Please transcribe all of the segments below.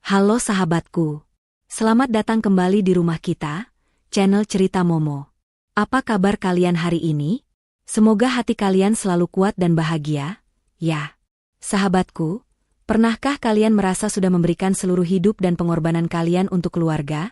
Halo sahabatku. Selamat datang kembali di rumah kita, channel Cerita Momo. Apa kabar kalian hari ini? Semoga hati kalian selalu kuat dan bahagia, ya. Sahabatku, pernahkah kalian merasa sudah memberikan seluruh hidup dan pengorbanan kalian untuk keluarga,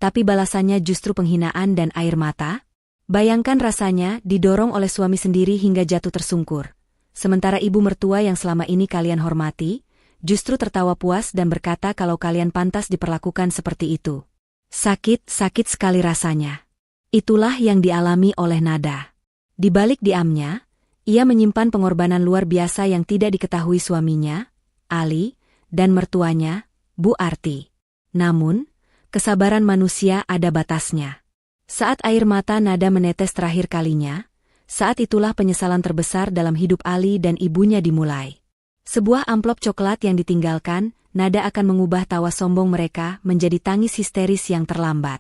tapi balasannya justru penghinaan dan air mata? Bayangkan rasanya didorong oleh suami sendiri hingga jatuh tersungkur. Sementara ibu mertua yang selama ini kalian hormati, justru tertawa puas dan berkata kalau kalian pantas diperlakukan seperti itu. Sakit sekali rasanya. Itulah yang dialami oleh Nada. Di balik diamnya, ia menyimpan pengorbanan luar biasa yang tidak diketahui suaminya, Ali, dan mertuanya, Bu Arti. Namun, kesabaran manusia ada batasnya. Saat air mata Nada menetes terakhir kalinya, saat itulah penyesalan terbesar dalam hidup Ali dan ibunya dimulai. Sebuah amplop coklat yang ditinggalkan, Nada akan mengubah tawa sombong mereka menjadi tangis histeris yang terlambat.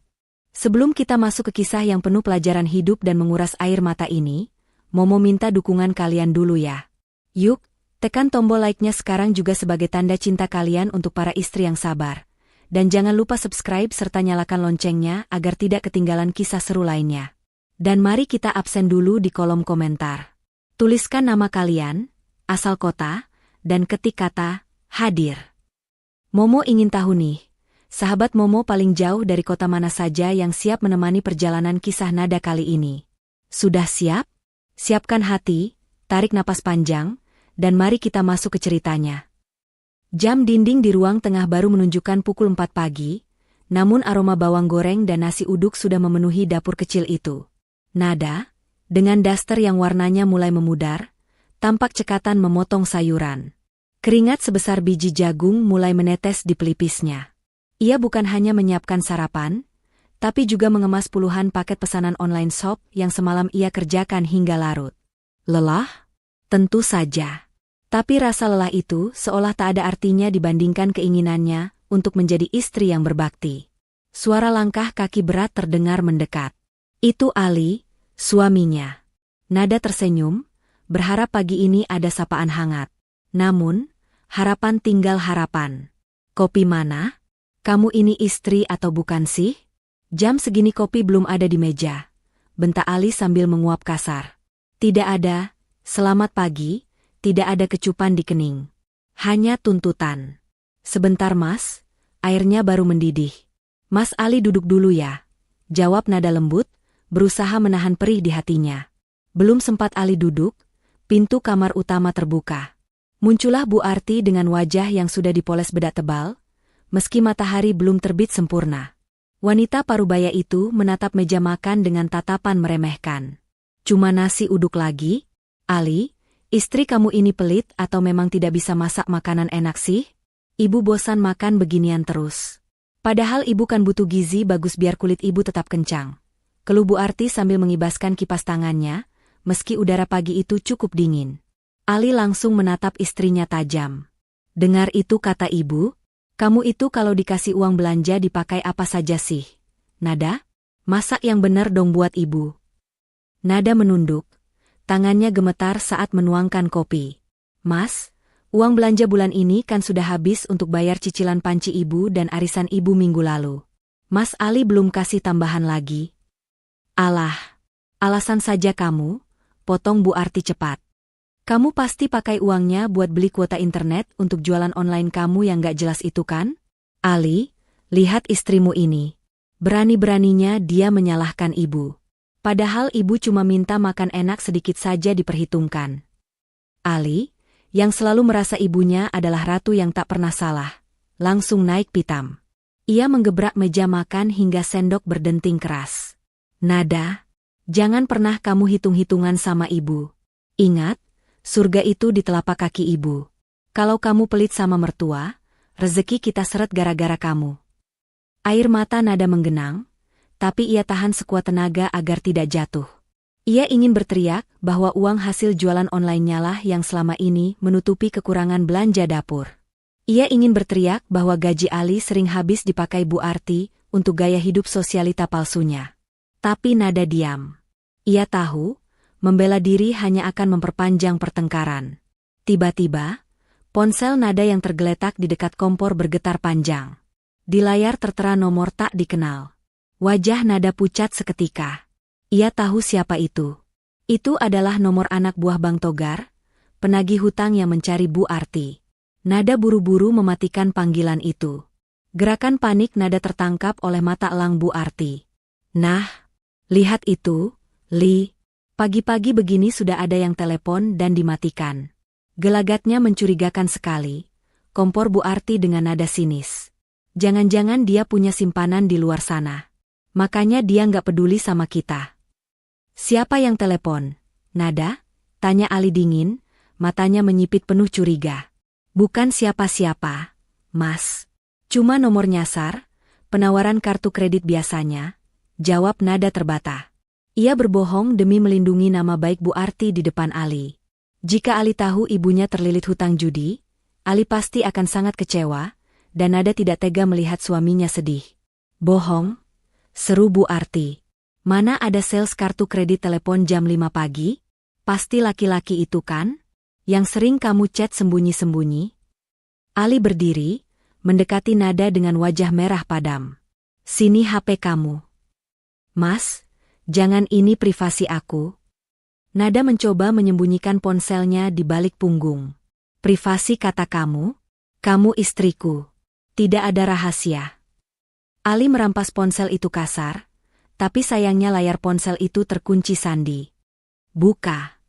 Sebelum kita masuk ke kisah yang penuh pelajaran hidup dan menguras air mata ini, Momo minta dukungan kalian dulu ya. Yuk, tekan tombol like-nya sekarang juga sebagai tanda cinta kalian untuk para istri yang sabar. Dan jangan lupa subscribe serta nyalakan loncengnya agar tidak ketinggalan kisah seru lainnya. Dan mari kita absen dulu di kolom komentar. Tuliskan nama kalian, asal kota, dan ketik kata, hadir. Momo ingin tahu nih, sahabat Momo paling jauh dari kota mana saja yang siap menemani perjalanan kisah Nada kali ini. Sudah siap? Siapkan hati, tarik napas panjang, dan mari kita masuk ke ceritanya. Jam dinding di ruang tengah baru menunjukkan pukul 4 pagi, namun aroma bawang goreng dan nasi uduk sudah memenuhi dapur kecil itu. Nada, dengan daster yang warnanya mulai memudar, tampak cekatan memotong sayuran. Keringat sebesar biji jagung mulai menetes di pelipisnya. Ia bukan hanya menyiapkan sarapan, tapi juga mengemas puluhan paket pesanan online shop yang semalam ia kerjakan hingga larut. Lelah? Tentu saja. Tapi rasa lelah itu seolah tak ada artinya dibandingkan keinginannya untuk menjadi istri yang berbakti. Suara langkah kaki berat terdengar mendekat. Itu Ali, suaminya. Nada tersenyum, berharap pagi ini ada sapaan hangat. Namun, harapan tinggal harapan. Kopi mana? Kamu ini istri atau bukan sih? Jam segini kopi belum ada di meja. Bentak Ali sambil menguap kasar. Tidak ada, selamat pagi, tidak ada kecupan di kening. Hanya tuntutan. Sebentar mas, airnya baru mendidih. Mas Ali duduk dulu ya. Jawab Nada lembut, berusaha menahan perih di hatinya. Belum sempat Ali duduk, pintu kamar utama terbuka. Muncullah Bu Arti dengan wajah yang sudah dipoles bedak tebal, meski matahari belum terbit sempurna. Wanita parubaya itu menatap meja makan dengan tatapan meremehkan. Cuma nasi uduk lagi? Ali, istri kamu ini pelit atau memang tidak bisa masak makanan enak sih? Ibu bosan makan beginian terus. Padahal ibu kan butuh gizi bagus biar kulit ibu tetap kencang. Keluh Bu Arti sambil mengibaskan kipas tangannya, meski udara pagi itu cukup dingin. Ali langsung menatap istrinya tajam. Dengar itu kata ibu, kamu itu kalau dikasih uang belanja dipakai apa saja sih? Nada, masak yang benar dong buat ibu. Nada menunduk, tangannya gemetar saat menuangkan kopi. Mas, uang belanja bulan ini kan sudah habis untuk bayar cicilan panci ibu dan arisan ibu minggu lalu. Mas Ali belum kasih tambahan lagi. Alah, alasan saja kamu, potong Bu Arti cepat. Kamu pasti pakai uangnya buat beli kuota internet untuk jualan online kamu yang gak jelas itu kan? Ali, lihat istrimu ini. Berani-beraninya dia menyalahkan ibu. Padahal ibu cuma minta makan enak sedikit saja diperhitungkan. Ali, yang selalu merasa ibunya adalah ratu yang tak pernah salah, langsung naik pitam. Ia menggebrak meja makan hingga sendok berdenting keras. Nada, jangan pernah kamu hitung-hitungan sama ibu. Ingat, surga itu di telapak kaki ibu. Kalau kamu pelit sama mertua, rezeki kita seret gara-gara kamu. Air mata Nada menggenang, tapi ia tahan sekuat tenaga agar tidak jatuh. Ia ingin berteriak bahwa uang hasil jualan online-nya lah yang selama ini menutupi kekurangan belanja dapur. Ia ingin berteriak bahwa gaji Ali sering habis dipakai Bu Arti untuk gaya hidup sosialita palsunya. Tapi Nada diam. Ia tahu, membela diri hanya akan memperpanjang pertengkaran. Tiba-tiba, Ponsel Nada yang tergeletak di dekat kompor bergetar panjang. Di layar tertera nomor tak dikenal. Wajah Nada pucat seketika. Ia tahu siapa itu. Itu adalah nomor anak buah Bang Togar, penagih hutang yang mencari Bu Arti. Nada buru-buru mematikan panggilan itu. Gerakan panik Nada tertangkap oleh mata elang Bu Arti. Nah, lihat itu, Li. Pagi-pagi begini sudah ada yang telepon dan dimatikan. Gelagatnya mencurigakan sekali. Kompor Bu Arti dengan nada sinis. Jangan-jangan dia punya simpanan di luar sana. Makanya dia nggak peduli sama kita. Siapa yang telepon? Nada? Tanya Ali dingin, matanya menyipit penuh curiga. Bukan siapa-siapa, Mas. Cuma nomor nyasar, penawaran kartu kredit biasanya, jawab Nada terbata. Ia berbohong demi melindungi nama baik Bu Arti di depan Ali. Jika Ali tahu ibunya terlilit hutang judi, Ali pasti akan sangat kecewa, dan Nada tidak tega melihat suaminya sedih. Bohong? Seru Bu Arti. Mana ada sales kartu kredit telepon jam 5 pagi? Pasti laki-laki itu kan? Yang sering kamu chat sembunyi-sembunyi? Ali berdiri, mendekati Nada dengan wajah merah padam. Sini HP kamu. Mas, jangan, ini privasi aku. Nada mencoba menyembunyikan ponselnya di balik punggung. Privasi kata kamu? Kamu istriku. Tidak ada rahasia. Ali merampas ponsel itu kasar, tapi sayangnya layar ponsel itu terkunci sandi. Buka.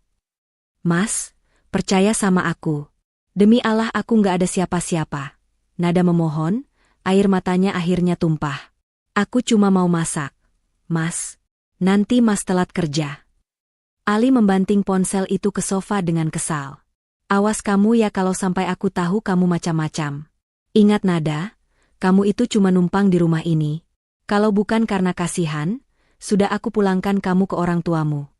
Mas, percaya sama aku. Demi Allah aku nggak ada siapa-siapa. Nada memohon, air matanya akhirnya tumpah. Aku cuma mau masak. Mas, nanti Mas telat kerja. Ali membanting ponsel itu ke sofa dengan kesal. Awas kamu ya kalau sampai aku tahu kamu macam-macam. Ingat Nada, kamu itu cuma numpang di rumah ini. Kalau bukan karena kasihan, sudah aku pulangkan kamu ke orang tuamu.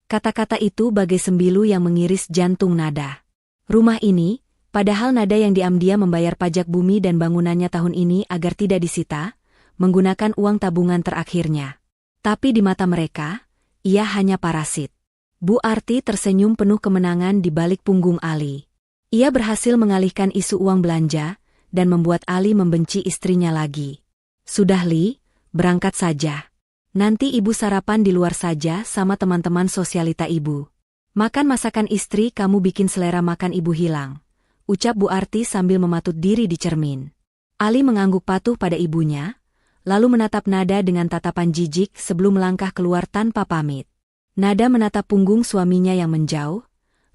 Kata-kata itu bagai sembilu yang mengiris jantung Nada. Rumah ini, padahal Nada yang diam-diam membayar pajak bumi dan bangunannya tahun ini agar tidak disita, menggunakan uang tabungan terakhirnya. Tapi di mata mereka, ia hanya parasit. Bu Arti tersenyum penuh kemenangan di balik punggung Ali. Ia berhasil mengalihkan isu uang belanja dan membuat Ali membenci istrinya lagi. Sudah Li, berangkat saja. Nanti ibu sarapan di luar saja sama teman-teman sosialita ibu. Makan masakan istri kamu bikin selera makan ibu hilang. Ucap Bu Arti sambil mematut diri di cermin. Ali mengangguk patuh pada ibunya, lalu menatap Nada dengan tatapan jijik sebelum melangkah keluar tanpa pamit. Nada menatap punggung suaminya yang menjauh,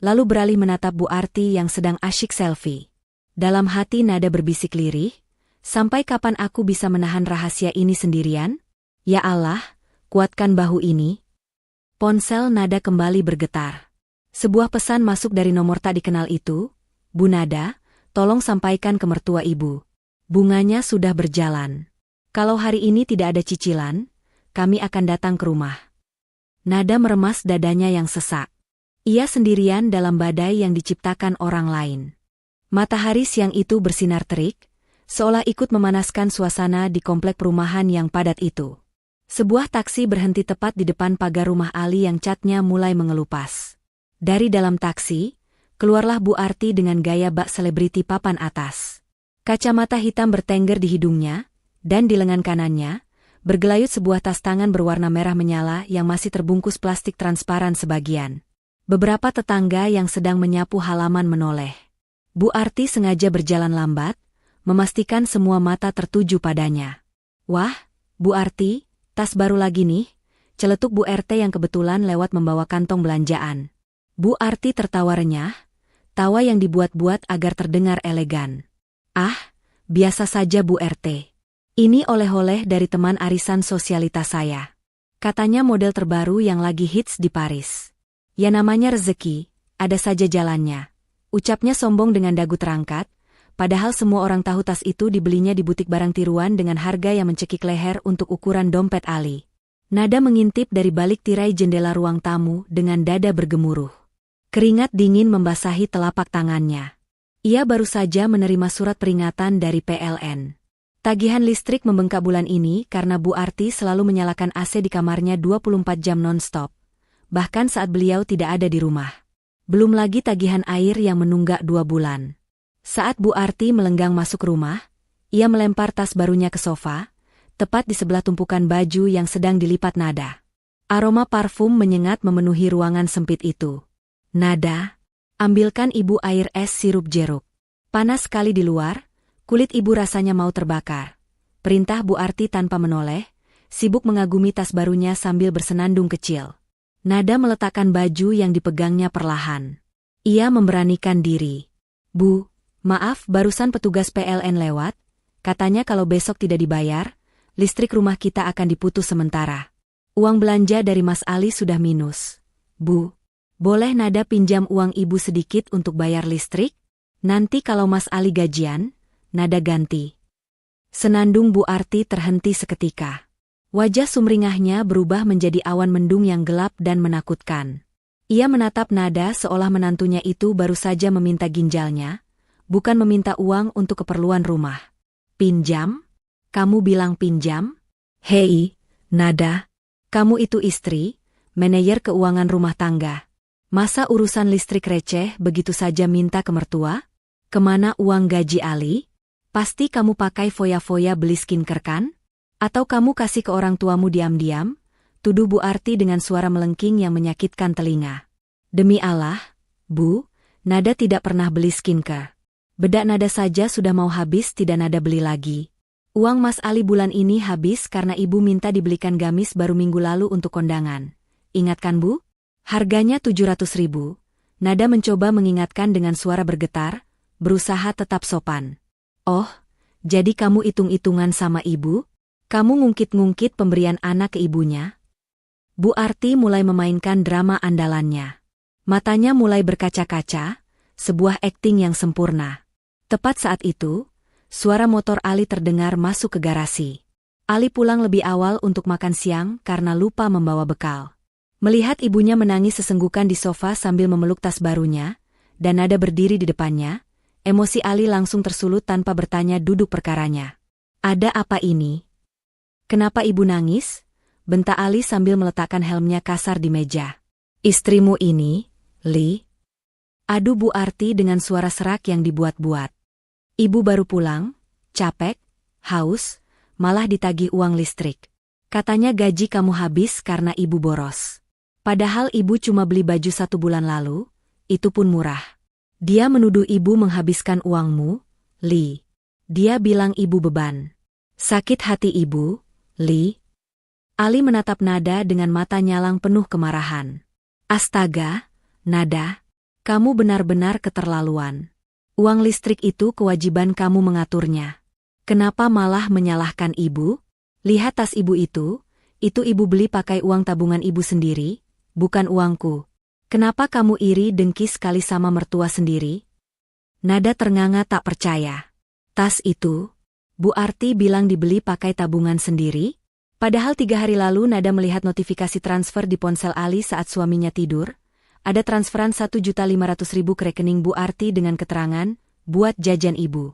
lalu beralih menatap Bu Arti yang sedang asyik selfie. Dalam hati Nada berbisik lirih, sampai kapan aku bisa menahan rahasia ini sendirian? Ya Allah, kuatkan bahu ini. Ponsel Nada kembali bergetar. Sebuah pesan masuk dari nomor tak dikenal itu. Bu Nada, tolong sampaikan ke mertua ibu. Bunganya sudah berjalan. Kalau hari ini tidak ada cicilan, kami akan datang ke rumah. Nada meremas dadanya yang sesak. Ia sendirian dalam badai yang diciptakan orang lain. Matahari siang itu bersinar terik, seolah ikut memanaskan suasana di komplek perumahan yang padat itu. Sebuah taksi berhenti tepat di depan pagar rumah Ali yang catnya mulai mengelupas. Dari dalam taksi, keluarlah Bu Arti dengan gaya bak selebriti papan atas. Kacamata hitam bertengger di hidungnya, dan di lengan kanannya, bergelayut sebuah tas tangan berwarna merah menyala yang masih terbungkus plastik transparan sebagian. Beberapa tetangga yang sedang menyapu halaman menoleh. Bu Arti sengaja berjalan lambat, memastikan semua mata tertuju padanya. Wah, Bu Arti, tas baru lagi nih, celetuk Bu RT yang kebetulan lewat membawa kantong belanjaan. Bu Arti tertawa renyah, tawa yang dibuat-buat agar terdengar elegan. Ah, biasa saja Bu RT. Ini oleh-oleh dari teman arisan sosialitas saya. Katanya model terbaru yang lagi hits di Paris. Ya namanya rezeki, ada saja jalannya. Ucapnya sombong dengan dagu terangkat, padahal semua orang tahu tas itu dibelinya di butik barang tiruan dengan harga yang mencekik leher untuk ukuran dompet Ali. Nada mengintip dari balik tirai jendela ruang tamu dengan dada bergemuruh. Keringat dingin membasahi telapak tangannya. Ia baru saja menerima surat peringatan dari PLN. Tagihan listrik membengkak bulan ini karena Bu Arti selalu menyalakan AC di kamarnya 24 jam non-stop. Bahkan saat beliau tidak ada di rumah. Belum lagi tagihan air yang menunggak 2 bulan. Saat Bu Arti melenggang masuk rumah, ia melempar tas barunya ke sofa, tepat di sebelah tumpukan baju yang sedang dilipat Nada. Aroma parfum menyengat memenuhi ruangan sempit itu. Nada, ambilkan ibu air es sirup jeruk. Panas sekali di luar, kulit ibu rasanya mau terbakar. Perintah Bu Arti tanpa menoleh, sibuk mengagumi tas barunya sambil bersenandung kecil. Nada meletakkan baju yang dipegangnya perlahan. Ia memberanikan diri. Bu, maaf, barusan petugas PLN lewat, katanya kalau besok tidak dibayar, listrik rumah kita akan diputus sementara. Uang belanja dari Mas Ali sudah minus. Bu, boleh Nada pinjam uang ibu sedikit untuk bayar listrik? Nanti kalau Mas Ali gajian, Nada ganti. Senandung Bu Arti terhenti seketika. Wajah sumringahnya berubah menjadi awan mendung yang gelap dan menakutkan. Ia menatap Nada seolah menantunya itu baru saja meminta ginjalnya, bukan meminta uang untuk keperluan rumah. Pinjam? Kamu bilang pinjam? Hei, Nada. Kamu itu istri, manajer keuangan rumah tangga. Masa urusan listrik receh begitu saja minta ke mertua? Kemana uang gaji Ali? Pasti kamu pakai foya-foya beli skincare kan? Atau kamu kasih ke orang tuamu diam-diam? Tuduh Bu Arti dengan suara melengking yang menyakitkan telinga. Demi Allah, Bu, Nada tidak pernah beli skincare. Bedak Nada saja sudah mau habis tidak Nada beli lagi. Uang Mas Ali bulan ini habis karena ibu minta dibelikan gamis baru minggu lalu untuk kondangan. Ingatkan Bu? Harganya 700.000. Nada mencoba mengingatkan dengan suara bergetar, berusaha tetap sopan. Oh, jadi kamu hitung-hitungan sama ibu? Kamu ngungkit-ngungkit pemberian anak ke ibunya? Bu Arti mulai memainkan drama andalannya. Matanya mulai berkaca-kaca, sebuah akting yang sempurna. Tepat saat itu, suara motor Ali terdengar masuk ke garasi. Ali pulang lebih awal untuk makan siang karena lupa membawa bekal. Melihat ibunya menangis sesenggukan di sofa sambil memeluk tas barunya, dan Nada berdiri di depannya, emosi Ali langsung tersulut tanpa bertanya duduk perkaranya. Ada apa ini? Kenapa ibu nangis? Bentak Ali sambil meletakkan helmnya kasar di meja. Istrimu ini, Li? Adu Bu Arti dengan suara serak yang dibuat-buat. Ibu baru pulang, capek, haus, malah ditagih uang listrik. Katanya gaji kamu habis karena ibu boros. Padahal ibu cuma beli baju 1 bulan lalu, itu pun murah. Dia menuduh ibu menghabiskan uangmu, Li. Dia bilang ibu beban. Sakit hati ibu, Li. Ali menatap Nada dengan mata nyalang penuh kemarahan. Astaga, Nada, kamu benar-benar keterlaluan. Uang listrik itu kewajiban kamu mengaturnya. Kenapa malah menyalahkan ibu? Lihat tas ibu itu ibu beli pakai uang tabungan ibu sendiri, bukan uangku. Kenapa kamu iri dengki sekali sama mertua sendiri? Nada ternganga tak percaya. Tas itu, Bu Arti bilang dibeli pakai tabungan sendiri? Padahal 3 hari lalu Nada melihat notifikasi transfer di ponsel Ali saat suaminya tidur. Ada transferan 1.500.000 ke rekening Bu Arti dengan keterangan, buat jajan ibu.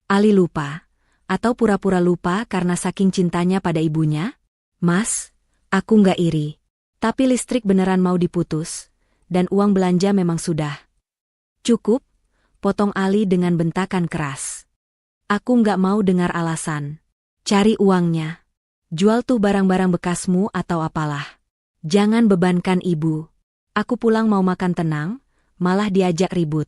Ali lupa, atau pura-pura lupa karena saking cintanya pada ibunya? Mas, aku nggak iri. Tapi listrik beneran mau diputus, dan uang belanja memang sudah. Cukup, potong Ali dengan bentakan keras. Aku nggak mau dengar alasan. Cari uangnya. Jual tuh barang-barang bekasmu atau apalah. Jangan bebankan ibu. Aku pulang mau makan tenang, malah diajak ribut.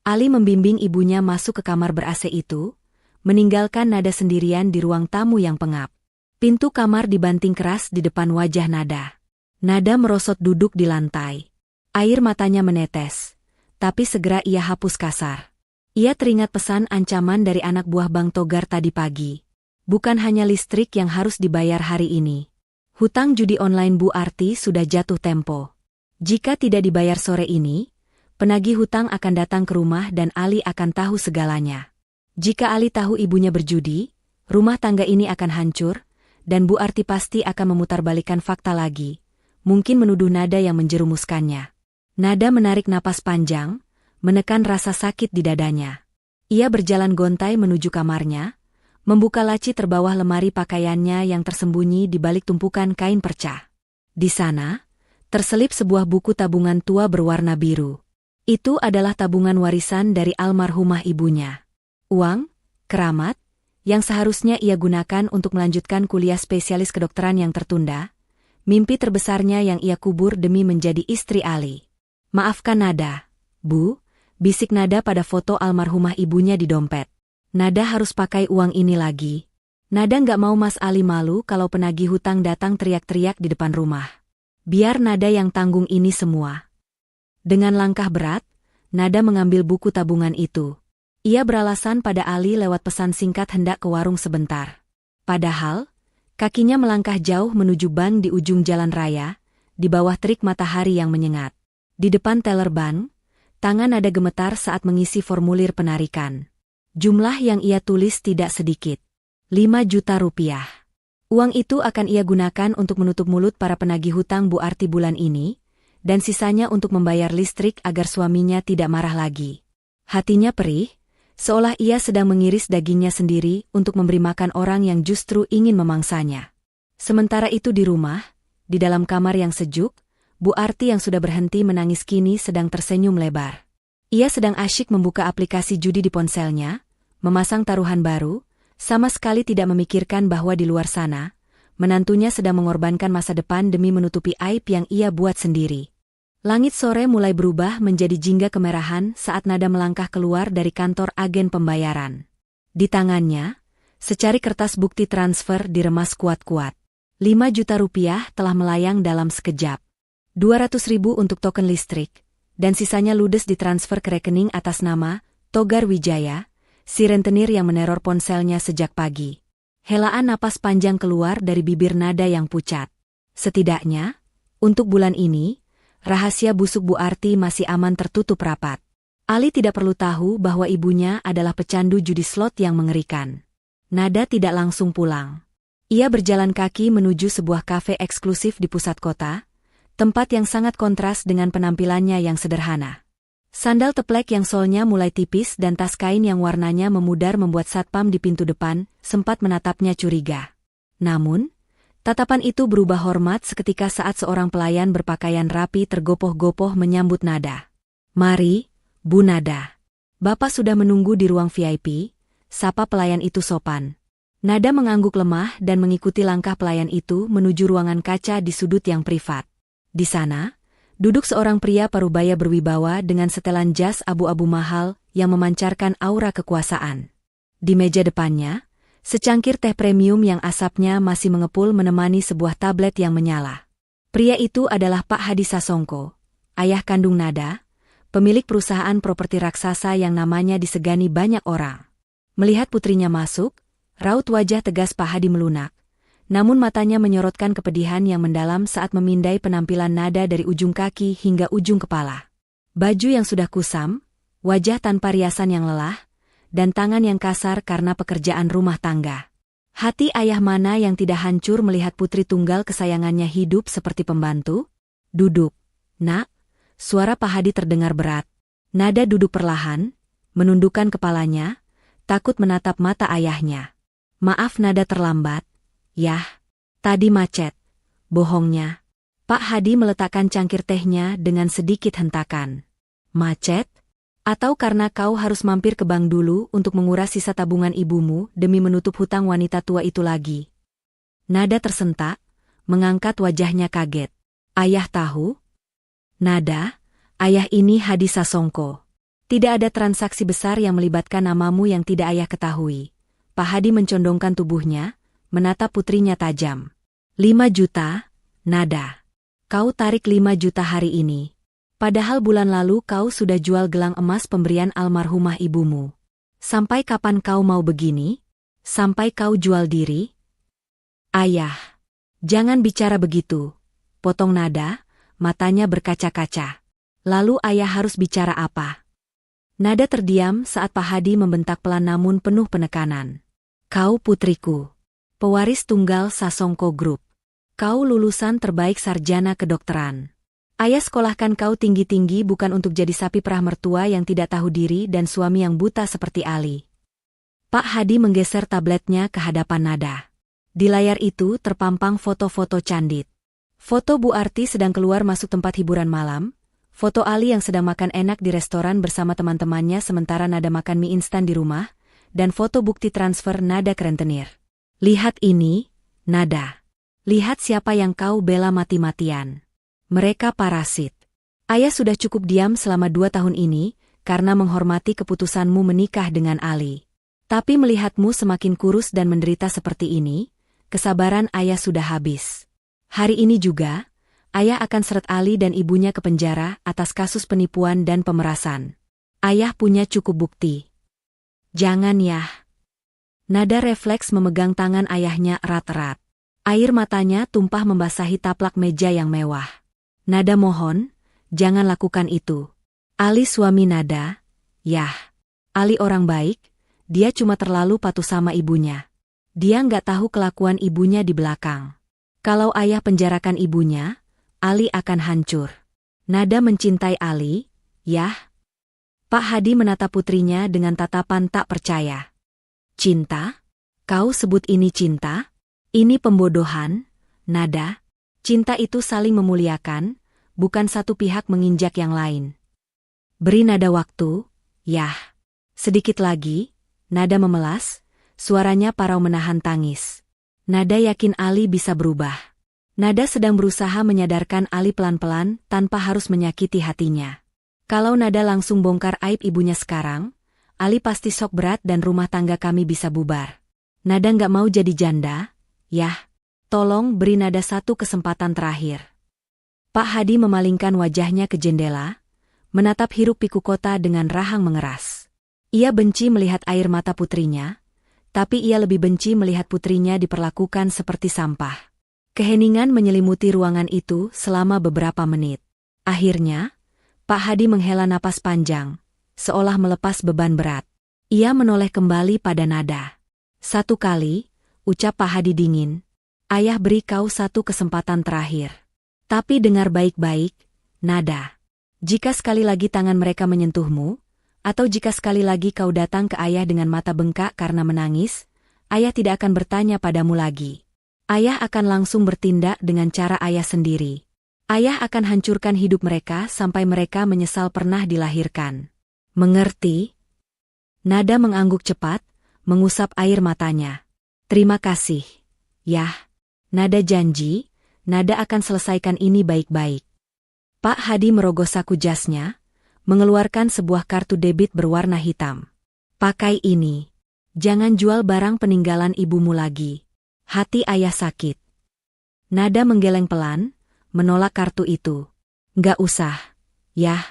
Ali membimbing ibunya masuk ke kamar ber-AC itu, meninggalkan Nada sendirian di ruang tamu yang pengap. Pintu kamar dibanting keras di depan wajah Nada. Nada merosot duduk di lantai. Air matanya menetes, tapi segera ia hapus kasar. Ia teringat pesan ancaman dari anak buah Bang Togar tadi pagi. Bukan hanya listrik yang harus dibayar hari ini. Hutang judi online Bu Arti sudah jatuh tempo. Jika tidak dibayar sore ini, penagih hutang akan datang ke rumah dan Ali akan tahu segalanya. Jika Ali tahu ibunya berjudi, rumah tangga ini akan hancur, dan Bu Arti pasti akan memutarbalikkan fakta lagi, mungkin menuduh Nada yang menjerumuskannya. Nada menarik napas panjang, menekan rasa sakit di dadanya. Ia berjalan gontai menuju kamarnya, membuka laci terbawah lemari pakaiannya yang tersembunyi di balik tumpukan kain perca. Di sana, terselip sebuah buku tabungan tua berwarna biru. Itu adalah tabungan warisan dari almarhumah ibunya. Uang, keramat, yang seharusnya ia gunakan untuk melanjutkan kuliah spesialis kedokteran yang tertunda, mimpi terbesarnya yang ia kubur demi menjadi istri Ali. Maafkan Nada, Bu, bisik Nada pada foto almarhumah ibunya di dompet. Nada harus pakai uang ini lagi. Nada nggak mau Mas Ali malu kalau penagih hutang datang teriak-teriak di depan rumah. Biar Nada yang tanggung ini semua. Dengan langkah berat, Nada mengambil buku tabungan itu. Ia beralasan pada Ali lewat pesan singkat hendak ke warung sebentar. Padahal, kakinya melangkah jauh menuju bank di ujung jalan raya, di bawah terik matahari yang menyengat. Di depan teller bank, tangan Nada gemetar saat mengisi formulir penarikan. Jumlah yang ia tulis tidak sedikit. 5 juta rupiah. Uang itu akan ia gunakan untuk menutup mulut para penagih hutang Bu Arti bulan ini, dan sisanya untuk membayar listrik agar suaminya tidak marah lagi. Hatinya perih, seolah ia sedang mengiris dagingnya sendiri untuk memberi makan orang yang justru ingin memangsanya. Sementara itu di rumah, di dalam kamar yang sejuk, Bu Arti yang sudah berhenti menangis kini sedang tersenyum lebar. Ia sedang asyik membuka aplikasi judi di ponselnya, memasang taruhan baru, sama sekali tidak memikirkan bahwa di luar sana, menantunya sedang mengorbankan masa depan demi menutupi aib yang ia buat sendiri. Langit sore mulai berubah menjadi jingga kemerahan saat Nada melangkah keluar dari kantor agen pembayaran. Di tangannya, secari kertas bukti transfer diremas kuat-kuat. 5 juta rupiah telah melayang dalam sekejap. 200.000 untuk token listrik, dan sisanya ludes ditransfer ke rekening atas nama Togar Wijaya, si rentenir yang meneror ponselnya sejak pagi. Helaan napas panjang keluar dari bibir Nada yang pucat. Setidaknya, untuk bulan ini, rahasia busuk Bu Arti masih aman tertutup rapat. Ali tidak perlu tahu bahwa ibunya adalah pecandu judi slot yang mengerikan. Nada tidak langsung pulang. Ia berjalan kaki menuju sebuah kafe eksklusif di pusat kota, tempat yang sangat kontras dengan penampilannya yang sederhana. Sandal teplek yang solnya mulai tipis dan tas kain yang warnanya memudar membuat satpam di pintu depan sempat menatapnya curiga. Namun, tatapan itu berubah hormat seketika saat seorang pelayan berpakaian rapi tergopoh-gopoh menyambut Nada. "Mari, Bu Nada. Bapak sudah menunggu di ruang VIP," sapa pelayan itu sopan. Nada mengangguk lemah dan mengikuti langkah pelayan itu menuju ruangan kaca di sudut yang privat. Di sana, duduk seorang pria parubaya berwibawa dengan setelan jas abu-abu mahal yang memancarkan aura kekuasaan. Di meja depannya, secangkir teh premium yang asapnya masih mengepul menemani sebuah tablet yang menyala. Pria itu adalah Pak Hadi Sasongko, ayah kandung Nada, pemilik perusahaan properti raksasa yang namanya disegani banyak orang. Melihat putrinya masuk, raut wajah tegas Pak Hadi melunak. Namun matanya menyorotkan kepedihan yang mendalam saat memindai penampilan Nada dari ujung kaki hingga ujung kepala. Baju yang sudah kusam, wajah tanpa riasan yang lelah, dan tangan yang kasar karena pekerjaan rumah tangga. Hati ayah mana yang tidak hancur melihat putri tunggal kesayangannya hidup seperti pembantu? "Duduk, Nak." Suara Pak Hadi terdengar berat. Nada duduk perlahan, menundukkan kepalanya, takut menatap mata ayahnya. "Maaf Nada terlambat." "Yah, tadi macet." Bohongnya. Pak Hadi meletakkan cangkir tehnya dengan sedikit hentakan. "Macet? Atau karena kau harus mampir ke bank dulu untuk menguras sisa tabungan ibumu demi menutup hutang wanita tua itu lagi?" Nada tersentak, mengangkat wajahnya kaget. "Ayah tahu?" "Nada, ayah ini Hadi Sasongko. Tidak ada transaksi besar yang melibatkan namamu yang tidak ayah ketahui." Pak Hadi mencondongkan tubuhnya, menatap putrinya tajam. 5 juta, Nada. Kau tarik 5 juta hari ini. Padahal bulan lalu kau sudah jual gelang emas pemberian almarhumah ibumu. Sampai kapan kau mau begini? Sampai kau jual diri?" "Ayah, jangan bicara begitu," potong Nada, matanya berkaca-kaca. "Lalu ayah harus bicara apa?" Nada terdiam saat Pak Hadi membentak pelan namun penuh penekanan. "Kau putriku. Pewaris tunggal Sasongko Group. Kau lulusan terbaik sarjana kedokteran. Ayah sekolahkan kau tinggi-tinggi bukan untuk jadi sapi perah mertua yang tidak tahu diri dan suami yang buta seperti Ali." Pak Hadi menggeser tabletnya ke hadapan Nada. Di layar itu terpampang foto-foto candid. Foto Bu Arti sedang keluar masuk tempat hiburan malam, foto Ali yang sedang makan enak di restoran bersama teman-temannya sementara Nada makan mie instan di rumah, dan foto bukti transfer Nada ke rentenir. Lihat ini, Nada. Lihat siapa yang kau bela mati-matian. Mereka parasit. Ayah sudah cukup diam selama 2 tahun ini, karena menghormati keputusanmu menikah dengan Ali. Tapi melihatmu semakin kurus dan menderita seperti ini, kesabaran ayah sudah habis. Hari ini juga, ayah akan seret Ali dan ibunya ke penjara atas kasus penipuan dan pemerasan. Ayah punya cukup bukti. Jangan ya. Nada refleks memegang tangan ayahnya erat-erat. Air matanya tumpah membasahi taplak meja yang mewah. Nada mohon, jangan lakukan itu. Ali suami Nada, yah. Ali orang baik, dia cuma terlalu patuh sama ibunya. Dia nggak tahu kelakuan ibunya di belakang. Kalau ayah penjarakan ibunya, Ali akan hancur. Nada mencintai Ali, yah. Pak Hadi menatap putrinya dengan tatapan tak percaya. Cinta? Kau sebut ini cinta? Ini pembodohan, Nada. Cinta itu saling memuliakan, bukan satu pihak menginjak yang lain. Beri Nada waktu, yah. Sedikit lagi, Nada memelas, suaranya parau menahan tangis. Nada yakin Ali bisa berubah. Nada sedang berusaha menyadarkan Ali pelan-pelan tanpa harus menyakiti hatinya. Kalau Nada langsung bongkar aib ibunya sekarang, Ali pasti shock berat dan rumah tangga kami bisa bubar. Nada nggak mau jadi janda, yah. Tolong beri Nada satu kesempatan terakhir. Pak Hadi memalingkan wajahnya ke jendela, menatap hiruk-pikuk kota dengan rahang mengeras. Ia benci melihat air mata putrinya, tapi ia lebih benci melihat putrinya diperlakukan seperti sampah. Keheningan menyelimuti ruangan itu selama beberapa menit. Akhirnya, Pak Hadi menghela napas panjang, seolah melepas beban berat. Ia menoleh kembali pada Nada. Satu kali, ucap Pak Hadi dingin, ayah beri kau satu kesempatan terakhir. Tapi dengar baik-baik, Nada. Jika sekali lagi tangan mereka menyentuhmu, atau jika sekali lagi kau datang ke ayah dengan mata bengkak karena menangis, ayah tidak akan bertanya padamu lagi. Ayah akan langsung bertindak dengan cara ayah sendiri. Ayah akan hancurkan hidup mereka sampai mereka menyesal pernah dilahirkan. Mengerti? Nada mengangguk cepat, mengusap air matanya. Terima kasih. Yah. Nada janji, Nada akan selesaikan ini baik-baik. Pak Hadi merogoh saku jasnya, mengeluarkan sebuah kartu debit berwarna hitam. Pakai ini. Jangan jual barang peninggalan ibumu lagi. Hati ayah sakit. Nada menggeleng pelan, menolak kartu itu. Nggak usah. Yah.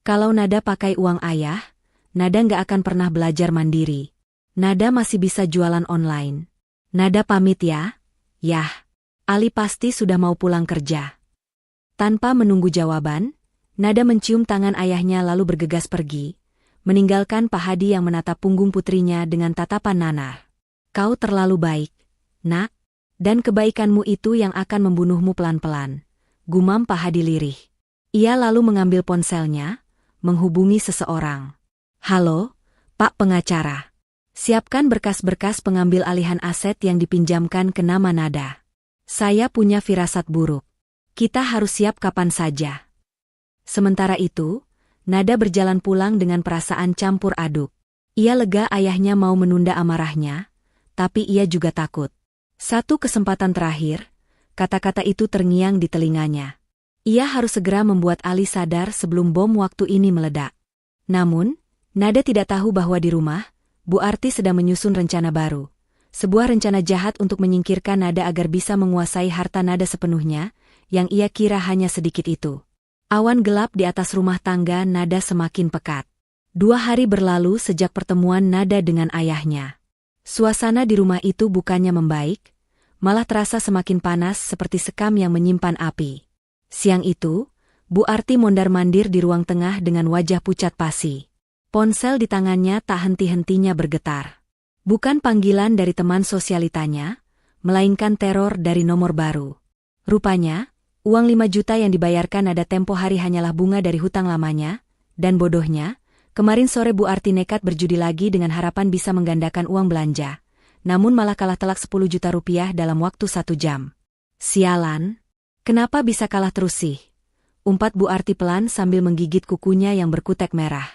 Kalau Nada pakai uang ayah, Nada nggak akan pernah belajar mandiri. Nada masih bisa jualan online. Nada pamit ya. Yah. Ali pasti sudah mau pulang kerja. Tanpa menunggu jawaban, Nada mencium tangan ayahnya lalu bergegas pergi, meninggalkan Pak Hadi yang menatap punggung putrinya dengan tatapan nanar. Kau terlalu baik, nak, dan kebaikanmu itu yang akan membunuhmu pelan-pelan, gumam Pak Hadi lirih. Ia lalu mengambil ponselnya, menghubungi seseorang. Halo, Pak Pengacara. Siapkan berkas-berkas pengambil alihan aset yang dipinjamkan ke nama Nada. Saya punya firasat buruk. Kita harus siap kapan saja. Sementara itu, Nada berjalan pulang dengan perasaan campur aduk. Ia lega ayahnya mau menunda amarahnya, tapi ia juga takut. Satu kesempatan terakhir, kata-kata itu terngiang di telinganya. Ia harus segera membuat Ali sadar sebelum bom waktu ini meledak. Namun, Nada tidak tahu bahwa di rumah, Bu Arti sedang menyusun rencana baru. Sebuah rencana jahat untuk menyingkirkan Nada agar bisa menguasai harta Nada sepenuhnya, yang ia kira hanya sedikit itu. Awan gelap di atas rumah tangga Nada semakin pekat. 2 hari berlalu sejak pertemuan Nada dengan ayahnya. Suasana di rumah itu bukannya membaik, malah terasa semakin panas seperti sekam yang menyimpan api. Siang itu, Bu Arti mondar-mandir di ruang tengah dengan wajah pucat pasi. Ponsel di tangannya tak henti-hentinya bergetar. Bukan panggilan dari teman sosialitanya, melainkan teror dari nomor baru. Rupanya, uang 5 juta yang dibayarkan Nada tempo hari hanyalah bunga dari hutang lamanya, dan bodohnya, kemarin sore Bu Arti nekat berjudi lagi dengan harapan bisa menggandakan uang belanja, namun malah kalah telak 10 juta rupiah dalam waktu 1 jam. Sialan, kenapa bisa kalah terus sih? umpat Bu Arti pelan sambil menggigit kukunya yang berkutek merah.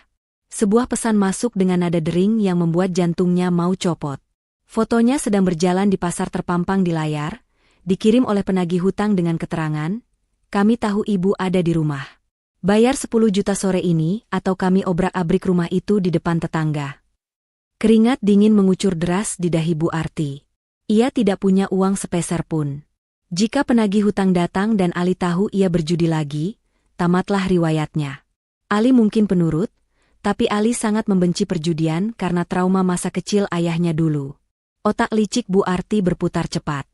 Sebuah pesan masuk dengan nada dering yang membuat jantungnya mau copot. Fotonya sedang berjalan di pasar terpampang di layar, dikirim oleh penagih hutang dengan keterangan, "Kami tahu ibu ada di rumah. Bayar 10 juta sore ini atau kami obrak-abrik rumah itu di depan tetangga." Keringat dingin mengucur deras di dahi Bu Arti. Ia tidak punya uang sepeser pun. Jika penagih hutang datang dan Ali tahu ia berjudi lagi, tamatlah riwayatnya. Ali mungkin penurut, tapi Ali sangat membenci perjudian karena trauma masa kecil ayahnya dulu. Otak licik Bu Arti berputar cepat.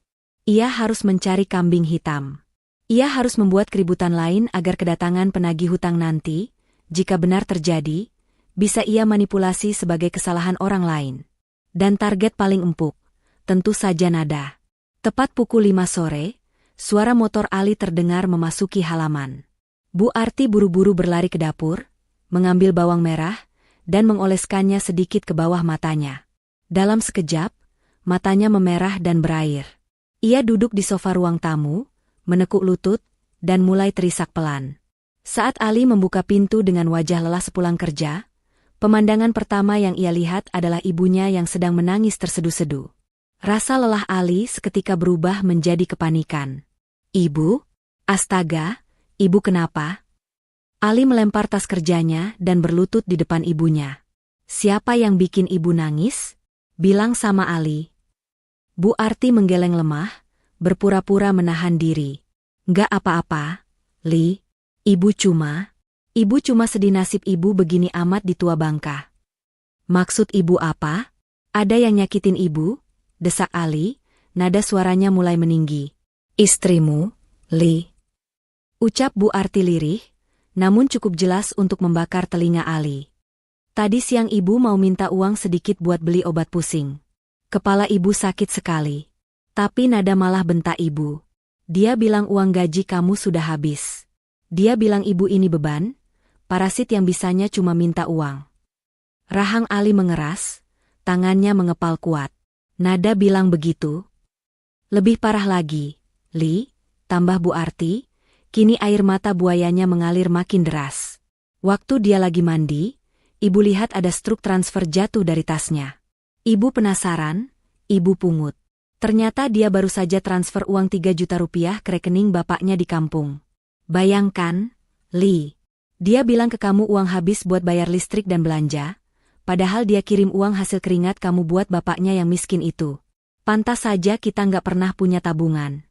Ia harus mencari kambing hitam. Ia harus membuat keributan lain agar kedatangan penagih hutang nanti, jika benar terjadi, bisa ia manipulasi sebagai kesalahan orang lain. Dan target paling empuk, tentu saja Nada. Tepat pukul 5 sore, suara motor Ali terdengar memasuki halaman. Bu Arti buru-buru berlari ke dapur, mengambil bawang merah, dan mengoleskannya sedikit ke bawah matanya. Dalam sekejap, matanya memerah dan berair. Ia duduk di sofa ruang tamu, menekuk lutut, dan mulai terisak pelan. Saat Ali membuka pintu dengan wajah lelah sepulang kerja, pemandangan pertama yang ia lihat adalah ibunya yang sedang menangis terseduh-seduh. Rasa lelah Ali seketika berubah menjadi kepanikan. "Ibu? Astaga, ibu kenapa?" Ali melempar tas kerjanya dan berlutut di depan ibunya. "Siapa yang bikin ibu nangis? Bilang sama Ali." Bu Arti menggeleng lemah, berpura-pura menahan diri. "Nggak apa-apa, Li. Ibu cuma sedih nasib ibu begini amat di tua bangka." "Maksud ibu apa? Ada yang nyakitin ibu?" desak Ali, nada suaranya mulai meninggi. "Istrimu, Li." Ucap Bu Arti lirih, namun cukup jelas untuk membakar telinga Ali. "Tadi siang ibu mau minta uang sedikit buat beli obat pusing. Kepala ibu sakit sekali. Tapi Nada malah bentak ibu. Dia bilang uang gaji kamu sudah habis. Dia bilang ibu ini beban, parasit yang bisanya cuma minta uang." Rahang Ali mengeras, tangannya mengepal kuat. "Nada bilang begitu?" "Lebih parah lagi, Li," tambah Bu Arti, kini air mata buayanya mengalir makin deras. "Waktu dia lagi mandi, ibu lihat ada struk transfer jatuh dari tasnya. Ibu penasaran, ibu pungut. Ternyata dia baru saja transfer uang 3 juta rupiah ke rekening bapaknya di kampung. Bayangkan, Li. Dia bilang ke kamu uang habis buat bayar listrik dan belanja, padahal dia kirim uang hasil keringat kamu buat bapaknya yang miskin itu. Pantas saja kita nggak pernah punya tabungan."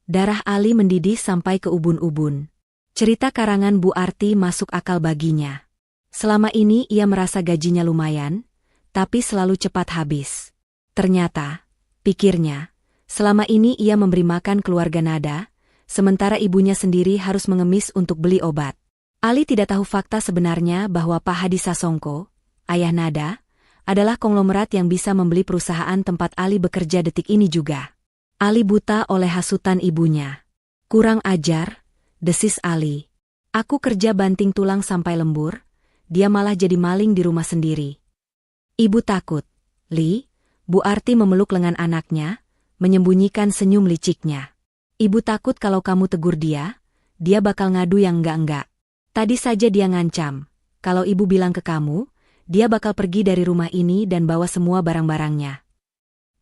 Darah Ali mendidih sampai ke ubun-ubun. Cerita karangan Bu Arti masuk akal baginya. Selama ini ia merasa gajinya lumayan, tapi selalu cepat habis. Ternyata, pikirnya, selama ini ia memberi makan keluarga Nada, sementara ibunya sendiri harus mengemis untuk beli obat. Ali tidak tahu fakta sebenarnya bahwa Pak Hadi Sasongko, ayah Nada, adalah konglomerat yang bisa membeli perusahaan tempat Ali bekerja detik ini juga. Ali buta oleh hasutan ibunya. "Kurang ajar," desis Ali. "Aku kerja banting tulang sampai lembur, dia malah jadi maling di rumah sendiri." "Ibu takut, Li." Bu Arti memeluk lengan anaknya, menyembunyikan senyum liciknya. "Ibu takut kalau kamu tegur dia bakal ngadu yang enggak-enggak. Tadi saja dia ngancam, kalau ibu bilang ke kamu, dia bakal pergi dari rumah ini dan bawa semua barang-barangnya."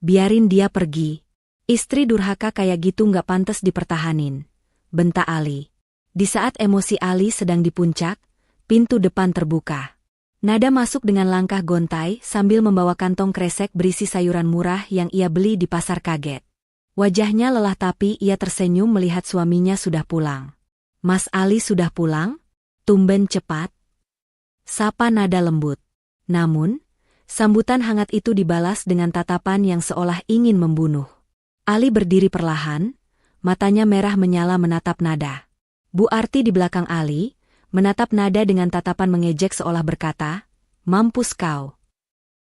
"Biarin dia pergi. Istri durhaka kayak gitu nggak pantas dipertahanin," bentak Ali. Di saat emosi Ali sedang di puncak, pintu depan terbuka. Nada masuk dengan langkah gontai sambil membawa kantong kresek berisi sayuran murah yang ia beli di pasar kaget. Wajahnya lelah tapi ia tersenyum melihat suaminya sudah pulang. "Mas Ali sudah pulang? Tumben cepat," sapa Nada lembut. Namun, sambutan hangat itu dibalas dengan tatapan yang seolah ingin membunuh. Ali berdiri perlahan, matanya merah menyala menatap Nada. Bu Arti di belakang Ali, menatap Nada dengan tatapan mengejek seolah berkata, "Mampus kau."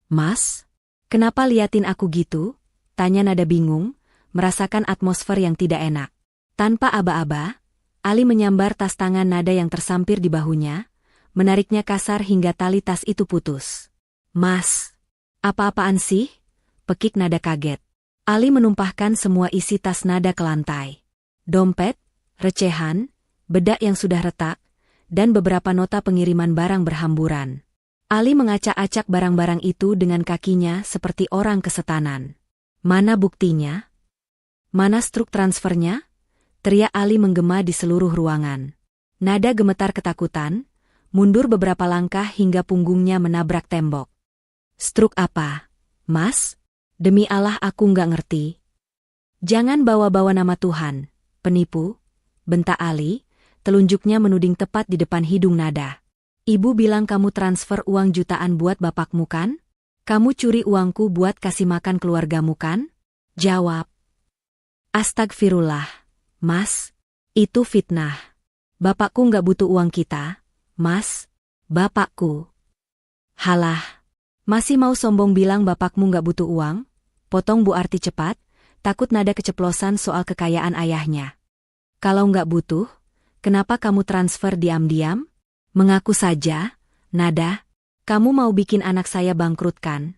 "Mas, kenapa liatin aku gitu?" tanya Nada bingung, merasakan atmosfer yang tidak enak. Tanpa aba-aba, Ali menyambar tas tangan Nada yang tersampir di bahunya, menariknya kasar hingga tali tas itu putus. "Mas, apa-apaan sih?" pekik Nada kaget. Ali menumpahkan semua isi tas Nada ke lantai. Dompet, recehan, bedak yang sudah retak, dan beberapa nota pengiriman barang berhamburan. Ali mengacak-acak barang-barang itu dengan kakinya seperti orang kesetanan. Mana buktinya? Mana struk transfernya? Teriak Ali menggema di seluruh ruangan. Nada gemetar ketakutan, mundur beberapa langkah hingga punggungnya menabrak tembok. Struk apa, Mas? Demi Allah aku nggak ngerti. Jangan bawa-bawa nama Tuhan, penipu, bentak Ali, telunjuknya menuding tepat di depan hidung Nada. Ibu bilang kamu transfer uang jutaan buat bapakmu kan? Kamu curi uangku buat kasih makan keluargamu kan? Jawab. Astagfirullah, Mas. Itu fitnah. Bapakku nggak butuh uang kita, Mas. Bapakku. Halah. Masih mau sombong bilang bapakmu nggak butuh uang? Potong Bu Arti cepat, takut Nada keceplosan soal kekayaan ayahnya. Kalau nggak butuh, kenapa kamu transfer diam-diam? Mengaku saja, Nada. Kamu mau bikin anak saya bangkrut kan?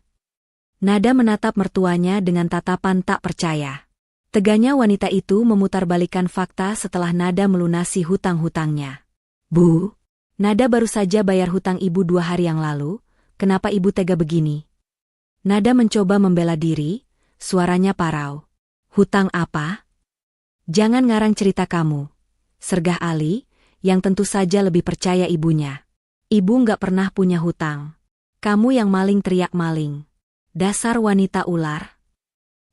Nada menatap mertuanya dengan tatapan tak percaya. Teganya wanita itu memutarbalikkan fakta setelah Nada melunasi hutang-hutangnya. Bu, Nada baru saja bayar hutang ibu 2 hari yang lalu, kenapa ibu tega begini? Nada mencoba membela diri, suaranya parau. Hutang apa? Jangan ngarang cerita kamu. Sergah Ali, yang tentu saja lebih percaya ibunya. Ibu nggak pernah punya hutang. Kamu yang maling, teriak maling. Dasar wanita ular.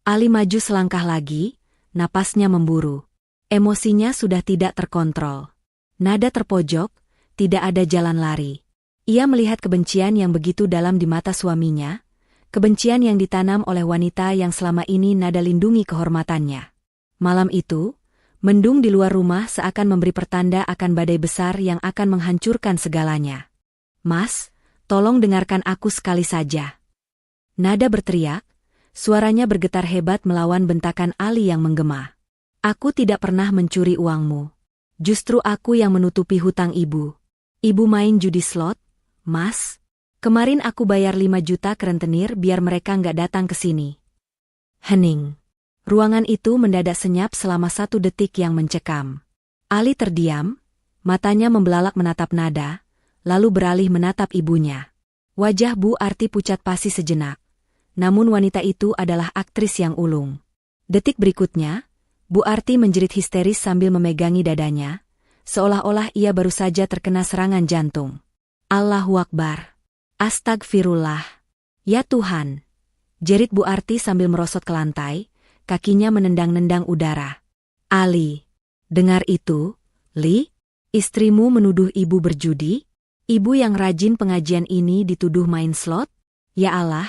Ali maju selangkah lagi, napasnya memburu. Emosinya sudah tidak terkontrol. Nada terpojok, tidak ada jalan lari. Ia melihat kebencian yang begitu dalam di mata suaminya, kebencian yang ditanam oleh wanita yang selama ini Nada lindungi kehormatannya. Malam itu, mendung di luar rumah seakan memberi pertanda akan badai besar yang akan menghancurkan segalanya. Mas, tolong dengarkan aku sekali saja. Nada berteriak, suaranya bergetar hebat melawan bentakan Ali yang menggema. Aku tidak pernah mencuri uangmu. Justru aku yang menutupi hutang ibu. Ibu main judi slot, Mas. Kemarin aku bayar 5 juta ke rentenir biar mereka nggak datang ke sini. Hening. Ruangan itu mendadak senyap selama 1 detik yang mencekam. Ali terdiam, matanya membelalak menatap Nada, lalu beralih menatap ibunya. Wajah Bu Arti pucat pasi sejenak. Namun wanita itu adalah aktris yang ulung. Detik berikutnya, Bu Arti menjerit histeris sambil memegangi dadanya, seolah-olah ia baru saja terkena serangan jantung. Allahu Akbar. Astagfirullah. Ya Tuhan. Jerit Bu Arti sambil merosot ke lantai, kakinya menendang-nendang udara. Ali. Dengar itu, Li? Istrimu menuduh ibu berjudi? Ibu yang rajin pengajian ini dituduh main slot? Ya Allah,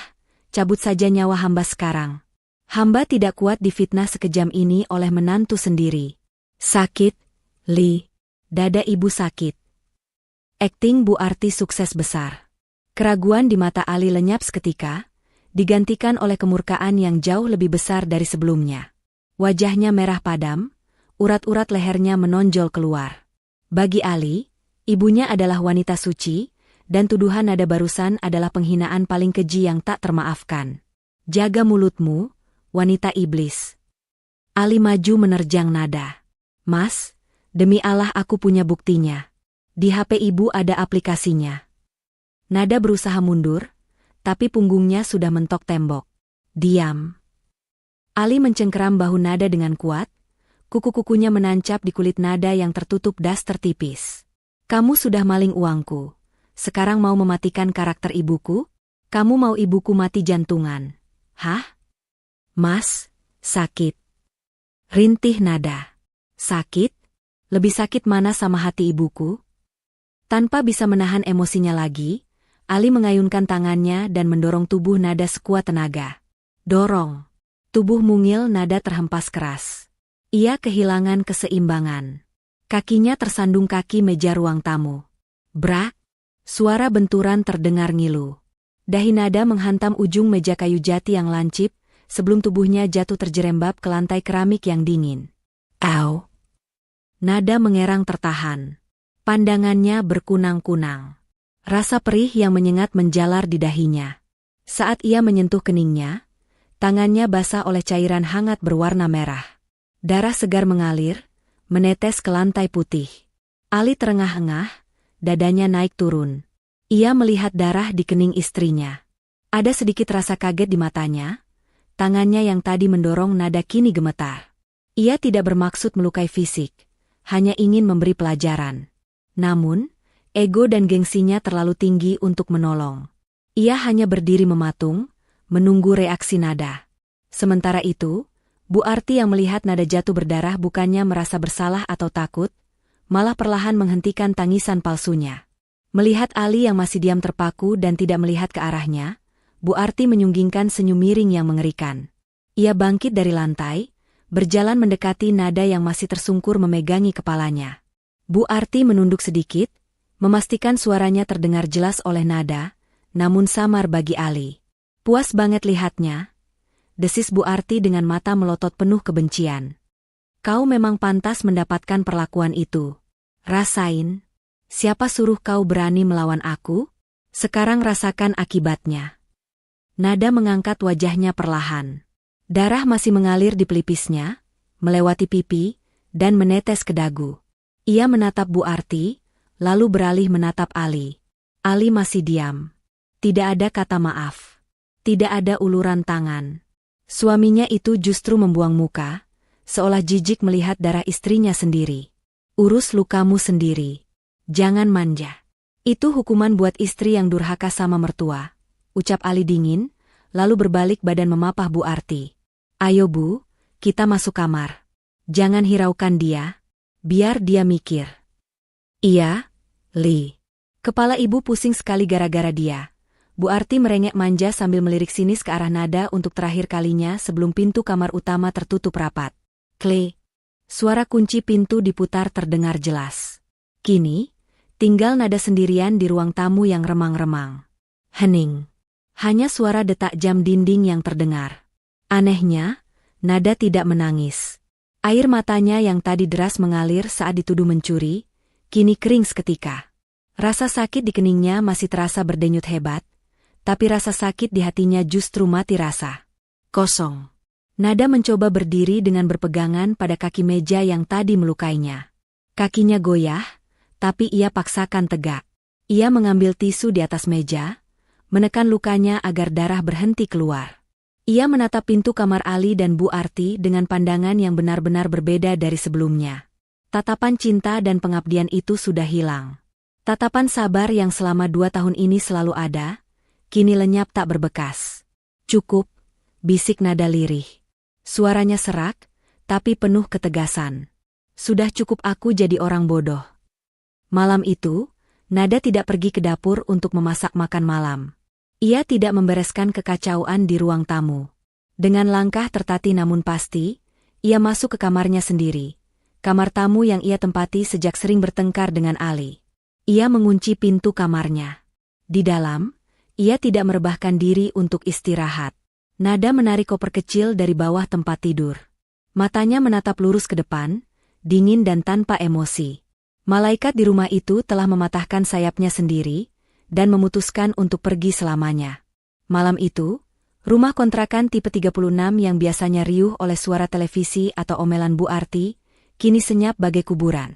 cabut saja nyawa hamba sekarang. Hamba tidak kuat difitnah sekejam ini oleh menantu sendiri. Sakit, Li. Dada ibu sakit. Akting Bu Arti sukses besar. Keraguan di mata Ali lenyap seketika, digantikan oleh kemurkaan yang jauh lebih besar dari sebelumnya. Wajahnya merah padam, urat-urat lehernya menonjol keluar. Bagi Ali, ibunya adalah wanita suci, dan tuduhan Nada barusan adalah penghinaan paling keji yang tak termaafkan. Jaga mulutmu, wanita iblis. Ali maju menerjang Nada. Mas, demi Allah aku punya buktinya. Di HP ibu ada aplikasinya. Nada berusaha mundur, tapi punggungnya sudah mentok tembok. Diam. Ali mencengkeram bahu Nada dengan kuat, kuku-kukunya menancap di kulit Nada yang tertutup daster tipis. Kamu sudah maling uangku. Sekarang mau mematikan karakter ibuku? Kamu mau ibuku mati jantungan? Hah? Mas, sakit. Rintih Nada. Sakit? Lebih sakit mana sama hati ibuku? Tanpa bisa menahan emosinya lagi, Ali mengayunkan tangannya dan mendorong tubuh Nada sekuat tenaga. Dorong. Tubuh mungil Nada terhempas keras. Ia kehilangan keseimbangan. Kakinya tersandung kaki meja ruang tamu. Brak! Suara benturan terdengar ngilu. Dahi Nada menghantam ujung meja kayu jati yang lancip, sebelum tubuhnya jatuh terjerembab ke lantai keramik yang dingin. Au! Nada mengerang tertahan. Pandangannya berkunang-kunang. Rasa perih yang menyengat menjalar di dahinya. Saat ia menyentuh keningnya, tangannya basah oleh cairan hangat berwarna merah. Darah segar mengalir, menetes ke lantai putih. Ali terengah-engah, dadanya naik turun. Ia melihat darah di kening istrinya. Ada sedikit rasa kaget di matanya, tangannya yang tadi mendorong nada kini gemetar. Ia tidak bermaksud melukai fisik, hanya ingin memberi pelajaran. Namun, ego dan gengsinya terlalu tinggi untuk menolong. Ia hanya berdiri mematung, menunggu reaksi nada. Sementara itu, Bu Arti yang melihat nada jatuh berdarah bukannya merasa bersalah atau takut, malah perlahan menghentikan tangisan palsunya. Melihat Ali yang masih diam terpaku dan tidak melihat ke arahnya, Bu Arti menyunggingkan senyum miring yang mengerikan. Ia bangkit dari lantai, berjalan mendekati nada yang masih tersungkur memegangi kepalanya. Bu Arti menunduk sedikit, memastikan suaranya terdengar jelas oleh nada, namun samar bagi Ali. Puas banget lihatnya, desis Bu Arti dengan mata melotot penuh kebencian. Kau memang pantas mendapatkan perlakuan itu. Rasain. Siapa suruh kau berani melawan aku? Sekarang rasakan akibatnya. Nada mengangkat wajahnya perlahan. Darah masih mengalir di pelipisnya, melewati pipi, dan menetes ke dagu. Ia menatap Bu Arti, lalu beralih menatap Ali. Ali masih diam. Tidak ada kata maaf. Tidak ada uluran tangan. Suaminya itu justru membuang muka, seolah jijik melihat darah istrinya sendiri. Urus lukamu sendiri. Jangan manja. Itu hukuman buat istri yang durhaka sama mertua, ucap Ali dingin, lalu berbalik badan memapah Bu Arti. Ayo Bu, kita masuk kamar. Jangan hiraukan dia, biar dia mikir. Iya, Li. Kepala ibu pusing sekali gara-gara dia. Bu Arti merengek manja sambil melirik sinis ke arah nada untuk terakhir kalinya sebelum pintu kamar utama tertutup rapat. Klik. Suara kunci pintu diputar terdengar jelas. Kini, tinggal nada sendirian di ruang tamu yang remang-remang. Hening. Hanya suara detak jam dinding yang terdengar. Anehnya, nada tidak menangis. Air matanya yang tadi deras mengalir saat dituduh mencuri, kini kering seketika. Rasa sakit di keningnya masih terasa berdenyut hebat, tapi rasa sakit di hatinya justru mati rasa. Kosong. Nada mencoba berdiri dengan berpegangan pada kaki meja yang tadi melukainya. Kakinya goyah, tapi ia paksakan tegak. Ia mengambil tisu di atas meja, menekan lukanya agar darah berhenti keluar. Ia menatap pintu kamar Ali dan Bu Arti dengan pandangan yang benar-benar berbeda dari sebelumnya. Tatapan cinta dan pengabdian itu sudah hilang. Tatapan sabar yang selama 2 tahun ini selalu ada, kini lenyap tak berbekas. Cukup, bisik nada lirih. Suaranya serak, tapi penuh ketegasan. Sudah cukup aku jadi orang bodoh. Malam itu, nada tidak pergi ke dapur untuk memasak makan malam. Ia tidak membereskan kekacauan di ruang tamu. Dengan langkah tertati namun pasti, ia masuk ke kamarnya sendiri. Kamar tamu yang ia tempati sejak sering bertengkar dengan Ali. Ia mengunci pintu kamarnya. Di dalam, ia tidak merebahkan diri untuk istirahat. Nada menarik koper kecil dari bawah tempat tidur. Matanya menatap lurus ke depan, dingin dan tanpa emosi. Malaikat di rumah itu telah mematahkan sayapnya sendiri, dan memutuskan untuk pergi selamanya. Malam itu, rumah kontrakan tipe 36 yang biasanya riuh oleh suara televisi atau omelan Bu Arti, kini senyap bagai kuburan.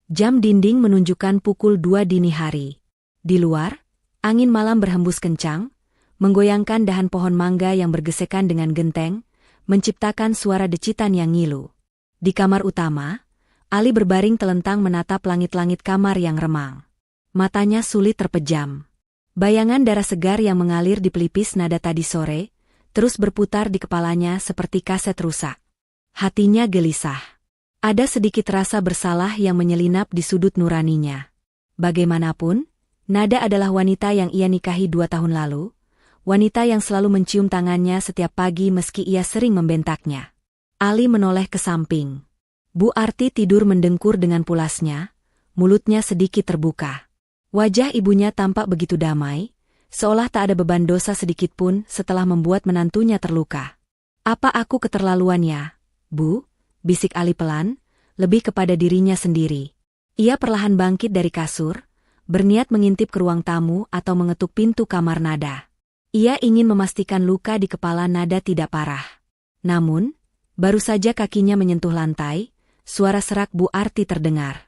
Jam dinding menunjukkan pukul 2 dini hari. Di luar, angin malam berhembus kencang, menggoyangkan dahan pohon mangga yang bergesekan dengan genteng, menciptakan suara decitan yang ngilu. Di kamar utama, Ali berbaring telentang menatap langit-langit kamar yang remang. Matanya sulit terpejam. Bayangan darah segar yang mengalir di pelipis nada tadi sore, terus berputar di kepalanya seperti kaset rusak. Hatinya gelisah. Ada sedikit rasa bersalah yang menyelinap di sudut nuraninya. Bagaimanapun, Nada adalah wanita yang ia nikahi 2 tahun lalu, wanita yang selalu mencium tangannya setiap pagi meski ia sering membentaknya. Ali menoleh ke samping. Bu Arti tidur mendengkur dengan pulasnya, mulutnya sedikit terbuka. Wajah ibunya tampak begitu damai, seolah tak ada beban dosa sedikitpun setelah membuat menantunya terluka. Apa aku keterlaluan ya, Bu? Bisik Ali pelan, lebih kepada dirinya sendiri. Ia perlahan bangkit dari kasur, berniat mengintip ke ruang tamu atau mengetuk pintu kamar Nada. Ia ingin memastikan luka di kepala Nada tidak parah. Namun, baru saja kakinya menyentuh lantai, suara serak Bu Arti terdengar.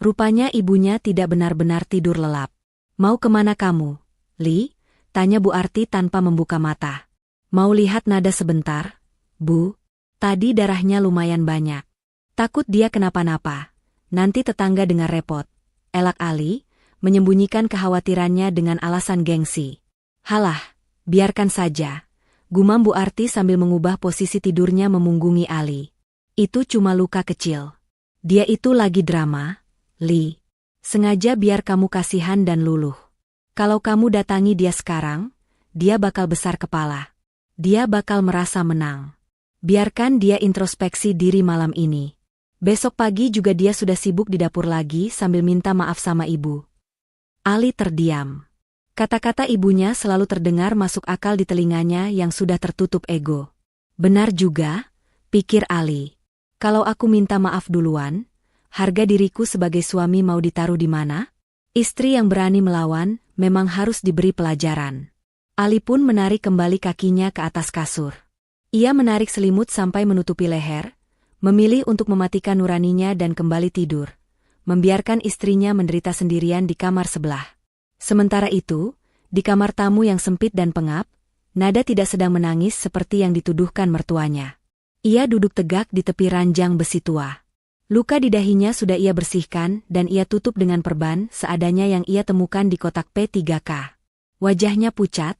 Rupanya ibunya tidak benar-benar tidur lelap. Mau kemana kamu, Li? Tanya Bu Arti tanpa membuka mata. Mau lihat Nada sebentar, Bu? Tadi darahnya lumayan banyak. Takut dia kenapa-napa. Nanti tetangga dengar repot. Elak Ali, menyembunyikan kekhawatirannya dengan alasan gengsi. Halah, biarkan saja. Gumam Bu Arti sambil mengubah posisi tidurnya memunggungi Ali. Itu cuma luka kecil. Dia itu lagi drama, Li. Sengaja biar kamu kasihan dan luluh. Kalau kamu datangi dia sekarang, dia bakal besar kepala. Dia bakal merasa menang. Biarkan dia introspeksi diri malam ini. Besok pagi juga dia sudah sibuk di dapur lagi sambil minta maaf sama ibu. Ali terdiam. Kata-kata ibunya selalu terdengar masuk akal di telinganya yang sudah tertutup ego. Benar juga, pikir Ali. Kalau aku minta maaf duluan, harga diriku sebagai suami mau ditaruh di mana? Istri yang berani melawan memang harus diberi pelajaran. Ali pun menarik kembali kakinya ke atas kasur. Ia menarik selimut sampai menutupi leher, memilih untuk mematikan nuraninya dan kembali tidur, membiarkan istrinya menderita sendirian di kamar sebelah. Sementara itu, di kamar tamu yang sempit dan pengap, Nada tidak sedang menangis seperti yang dituduhkan mertuanya. Ia duduk tegak di tepi ranjang besi tua. Luka di dahinya sudah ia bersihkan dan ia tutup dengan perban seadanya yang ia temukan di kotak P3K. Wajahnya pucat,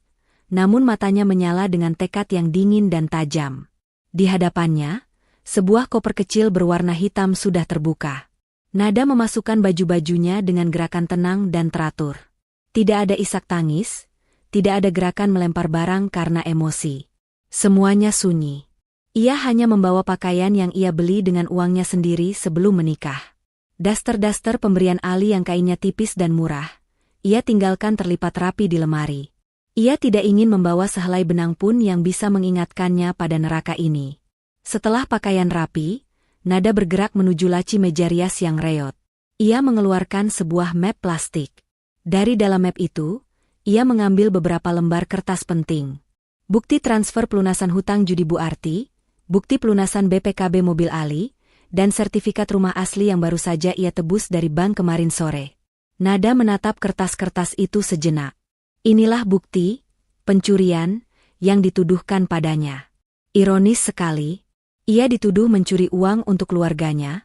namun matanya menyala dengan tekad yang dingin dan tajam. Di hadapannya, sebuah koper kecil berwarna hitam sudah terbuka. Nada memasukkan baju-bajunya dengan gerakan tenang dan teratur. Tidak ada isak tangis, tidak ada gerakan melempar barang karena emosi. Semuanya sunyi. Ia hanya membawa pakaian yang ia beli dengan uangnya sendiri sebelum menikah. Daster-daster pemberian Ali yang kainnya tipis dan murah, ia tinggalkan terlipat rapi di lemari. Ia tidak ingin membawa sehelai benang pun yang bisa mengingatkannya pada neraka ini. Setelah pakaian rapi, Nada bergerak menuju laci meja rias yang reot. Ia mengeluarkan sebuah map plastik. Dari dalam map itu, ia mengambil beberapa lembar kertas penting. Bukti transfer pelunasan hutang judi Bu Arti, bukti pelunasan BPKB mobil Ali, dan sertifikat rumah asli yang baru saja ia tebus dari bank kemarin sore. Nada menatap kertas-kertas itu sejenak. Inilah bukti pencurian yang dituduhkan padanya. Ironis sekali, ia dituduh mencuri uang untuk keluarganya,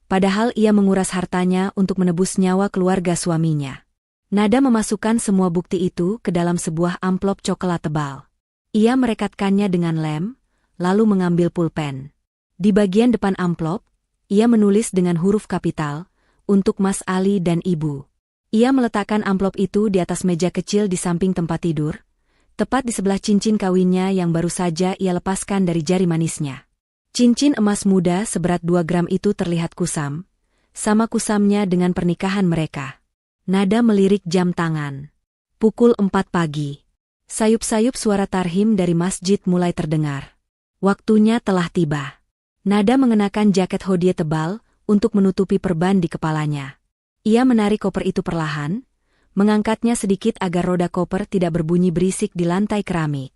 padahal ia menguras hartanya untuk menebus nyawa keluarga suaminya. Nada memasukkan semua bukti itu ke dalam sebuah amplop coklat tebal. Ia merekatkannya dengan lem, lalu mengambil pulpen. Di bagian depan amplop, ia menulis dengan huruf kapital, untuk Mas Ali dan Ibu. Ia meletakkan amplop itu di atas meja kecil di samping tempat tidur, tepat di sebelah cincin kawinnya yang baru saja ia lepaskan dari jari manisnya. Cincin emas muda seberat 2 gram itu terlihat kusam, sama kusamnya dengan pernikahan mereka. Nada melirik jam tangan. Pukul 4 pagi. Sayup-sayup suara tarhim dari masjid mulai terdengar. Waktunya telah tiba. Nada mengenakan jaket hodie tebal untuk menutupi perban di kepalanya. Ia menarik koper itu perlahan, mengangkatnya sedikit agar roda koper tidak berbunyi berisik di lantai keramik.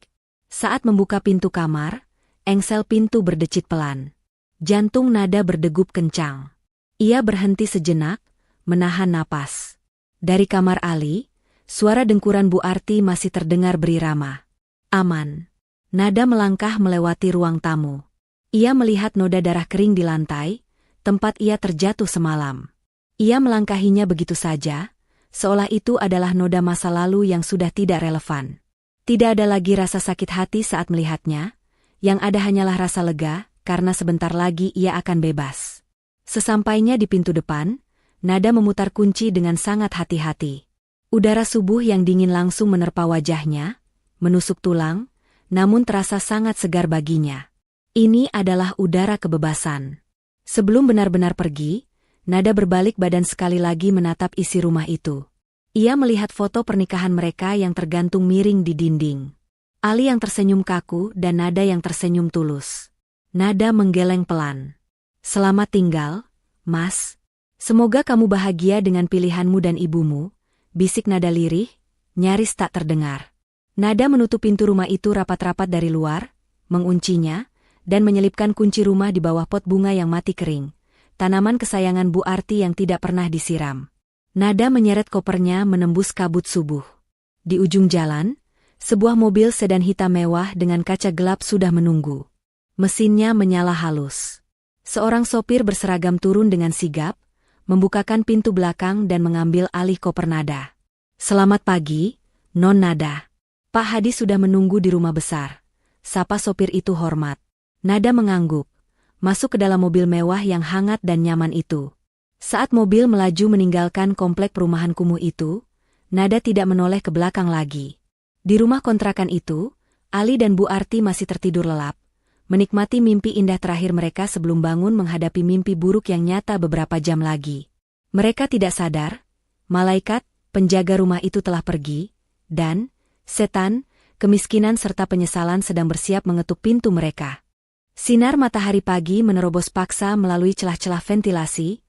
Saat membuka pintu kamar, engsel pintu berdecit pelan. Jantung Nada berdegup kencang. Ia berhenti sejenak, menahan napas. Dari kamar Ali, suara dengkuran Bu Arti masih terdengar berirama. Aman. Nada melangkah melewati ruang tamu. Ia melihat noda darah kering di lantai, tempat ia terjatuh semalam. Ia melangkahinya begitu saja, seolah itu adalah noda masa lalu yang sudah tidak relevan. Tidak ada lagi rasa sakit hati saat melihatnya, yang ada hanyalah rasa lega, karena sebentar lagi ia akan bebas. Sesampainya di pintu depan, Nada memutar kunci dengan sangat hati-hati. Udara subuh yang dingin langsung menerpa wajahnya, menusuk tulang, namun terasa sangat segar baginya. Ini adalah udara kebebasan. Sebelum benar-benar pergi, Nada berbalik badan sekali lagi menatap isi rumah itu. Ia melihat foto pernikahan mereka yang tergantung miring di dinding. Ali yang tersenyum kaku dan Nada yang tersenyum tulus. Nada menggeleng pelan. Selamat tinggal, Mas. Semoga kamu bahagia dengan pilihanmu dan ibumu, bisik Nada lirih, nyaris tak terdengar. Nada menutup pintu rumah itu rapat-rapat dari luar, menguncinya, dan menyelipkan kunci rumah di bawah pot bunga yang mati kering, tanaman kesayangan Bu Arti yang tidak pernah disiram. Nada menyeret kopernya menembus kabut subuh. Di ujung jalan, sebuah mobil sedan hitam mewah dengan kaca gelap sudah menunggu. Mesinnya menyala halus. Seorang sopir berseragam turun dengan sigap, membukakan pintu belakang dan mengambil alih koper Nada. "Selamat pagi, Non Nada. Pak Hadi sudah menunggu di rumah besar," sapa sopir itu hormat. Nada mengangguk, masuk ke dalam mobil mewah yang hangat dan nyaman itu. Saat mobil melaju meninggalkan komplek perumahan kumuh itu, Nada tidak menoleh ke belakang lagi. Di rumah kontrakan itu, Ali dan Bu Arti masih tertidur lelap, menikmati mimpi indah terakhir mereka sebelum bangun menghadapi mimpi buruk yang nyata beberapa jam lagi. Mereka tidak sadar, malaikat, penjaga rumah itu telah pergi, dan setan, kemiskinan serta penyesalan sedang bersiap mengetuk pintu mereka. Sinar matahari pagi menerobos paksa melalui celah-celah ventilasi,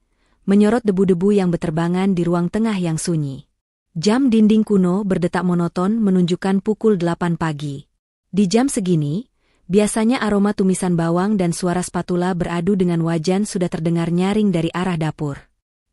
menyorot debu-debu yang beterbangan di ruang tengah yang sunyi. Jam dinding kuno berdetak monoton menunjukkan pukul 8 pagi. Di jam segini, biasanya aroma tumisan bawang dan suara spatula beradu dengan wajan sudah terdengar nyaring dari arah dapur.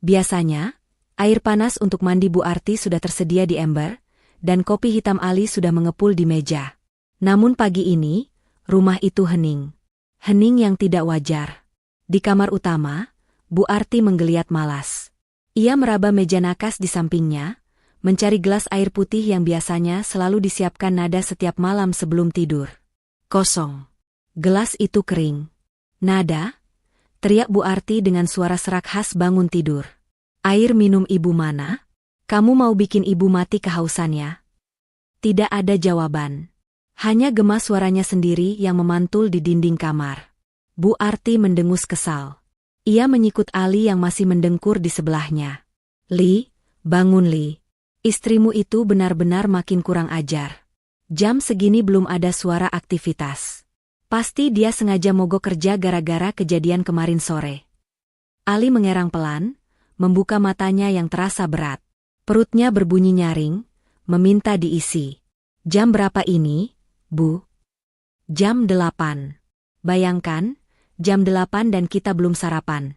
Biasanya, air panas untuk mandi Bu Arti sudah tersedia di ember, dan kopi hitam Ali sudah mengepul di meja. Namun pagi ini, rumah itu hening. Hening yang tidak wajar. Di kamar utama, Bu Arti menggeliat malas. Ia meraba meja nakas di sampingnya, mencari gelas air putih yang biasanya selalu disiapkan Nada setiap malam sebelum tidur. Kosong. Gelas itu kering. "Nada," teriak Bu Arti dengan suara serak khas bangun tidur. "Air minum ibu mana? Kamu mau bikin ibu mati kehausannya?" Tidak ada jawaban. Hanya gema suaranya sendiri yang memantul di dinding kamar. Bu Arti mendengus kesal. Ia menyikut Ali yang masih mendengkur di sebelahnya. "Li, bangun Li. Istrimu itu benar-benar makin kurang ajar. Jam segini belum ada suara aktivitas. Pasti dia sengaja mogok kerja gara-gara kejadian kemarin sore." Ali mengerang pelan, membuka matanya yang terasa berat. Perutnya berbunyi nyaring, meminta diisi. "Jam berapa ini, Bu?" "Jam 8. Bayangkan, jam 8 dan kita belum sarapan."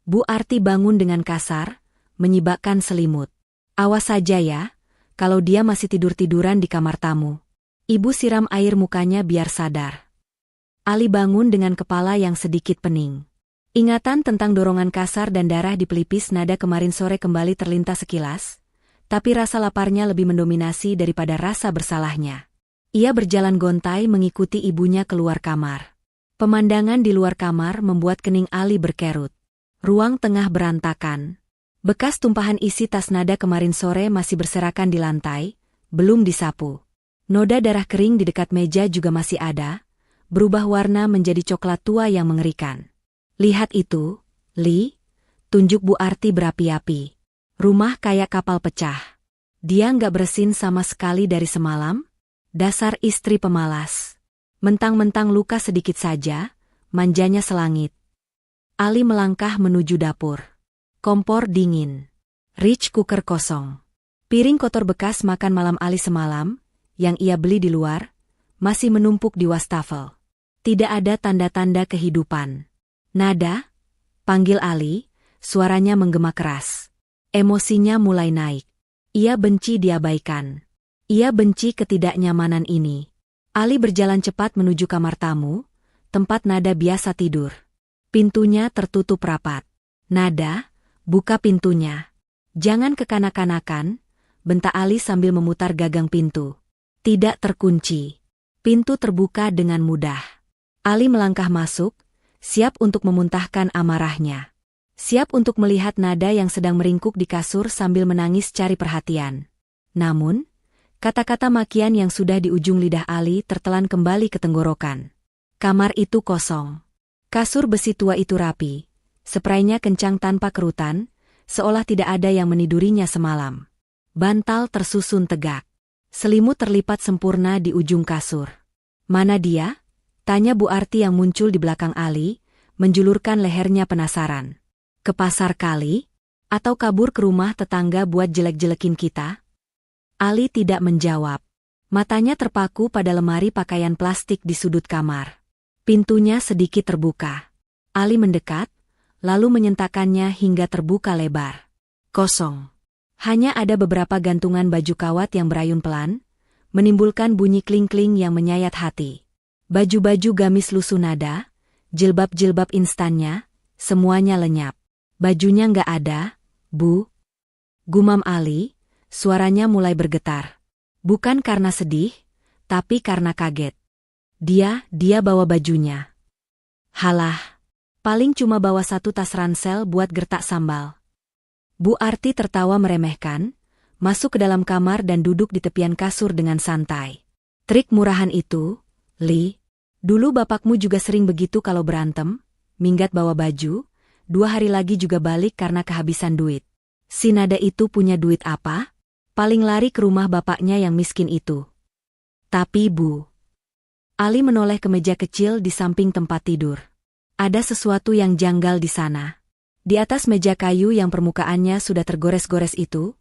Bu Arti bangun dengan kasar, menyibakkan selimut. "Awas saja ya, kalau dia masih tidur-tiduran di kamar tamu. Ibu siram air mukanya biar sadar." Ali bangun dengan kepala yang sedikit pening. Ingatan tentang dorongan kasar dan darah di pelipis Nada kemarin sore kembali terlintas sekilas, tapi rasa laparnya lebih mendominasi daripada rasa bersalahnya. Ia berjalan gontai mengikuti ibunya keluar kamar. Pemandangan di luar kamar membuat kening Ali berkerut. Ruang tengah berantakan. Bekas tumpahan isi tas Nada kemarin sore masih berserakan di lantai, belum disapu. Noda darah kering di dekat meja juga masih ada, berubah warna menjadi coklat tua yang mengerikan. "Lihat itu, Li," tunjuk Bu Arti berapi-api. "Rumah kayak kapal pecah. Dia nggak bersin sama sekali dari semalam? Dasar istri pemalas. Mentang-mentang luka sedikit saja, manjanya selangit." Ali melangkah menuju dapur. Kompor dingin. Rice cooker kosong. Piring kotor bekas makan malam Ali semalam, yang ia beli di luar, masih menumpuk di wastafel. Tidak ada tanda-tanda kehidupan. "Nada?" panggil Ali, suaranya menggema keras. Emosinya mulai naik. Ia benci diabaikan. Ia benci ketidaknyamanan ini. Ali berjalan cepat menuju kamar tamu, tempat Nada biasa tidur. Pintunya tertutup rapat. "Nada, buka pintunya. Jangan kekanak-kanakan," bentak Ali sambil memutar gagang pintu. Tidak terkunci. Pintu terbuka dengan mudah. Ali melangkah masuk, siap untuk memuntahkan amarahnya. Siap untuk melihat Nada yang sedang meringkuk di kasur sambil menangis cari perhatian. Namun, kata-kata makian yang sudah di ujung lidah Ali tertelan kembali ke tenggorokan. Kamar itu kosong. Kasur besi tua itu rapi. Spraynya kencang tanpa kerutan, seolah tidak ada yang menidurinya semalam. Bantal tersusun tegak. Selimut terlipat sempurna di ujung kasur. "Mana dia?" tanya Bu Arti yang muncul di belakang Ali, menjulurkan lehernya penasaran. "Ke pasar kali? Atau kabur ke rumah tetangga buat jelek-jelekin kita?" Ali tidak menjawab. Matanya terpaku pada lemari pakaian plastik di sudut kamar. Pintunya sedikit terbuka. Ali mendekat, lalu menyentakannya hingga terbuka lebar. Kosong. Hanya ada beberapa gantungan baju kawat yang berayun pelan, menimbulkan bunyi kling-kling yang menyayat hati. Baju-baju gamis lusuh nada, jilbab-jilbab instannya, semuanya lenyap. Bajunya nggak ada, Bu. Gumam Ali, suaranya mulai bergetar. Bukan karena sedih, tapi karena kaget. Dia bawa bajunya. Halah, paling cuma bawa satu tas ransel buat gertak sambal. Bu Arti tertawa meremehkan, masuk ke dalam kamar dan duduk di tepian kasur dengan santai. Trik murahan itu, Li. Dulu bapakmu juga sering begitu kalau berantem, minggat bawa baju, 2 hari lagi juga balik karena kehabisan duit. Si Nada itu punya duit apa? Paling lari ke rumah bapaknya yang miskin itu. Tapi Bu. Ali menoleh ke meja kecil di samping tempat tidur. Ada sesuatu yang janggal di sana. Di atas meja kayu yang permukaannya sudah tergores-gores itu,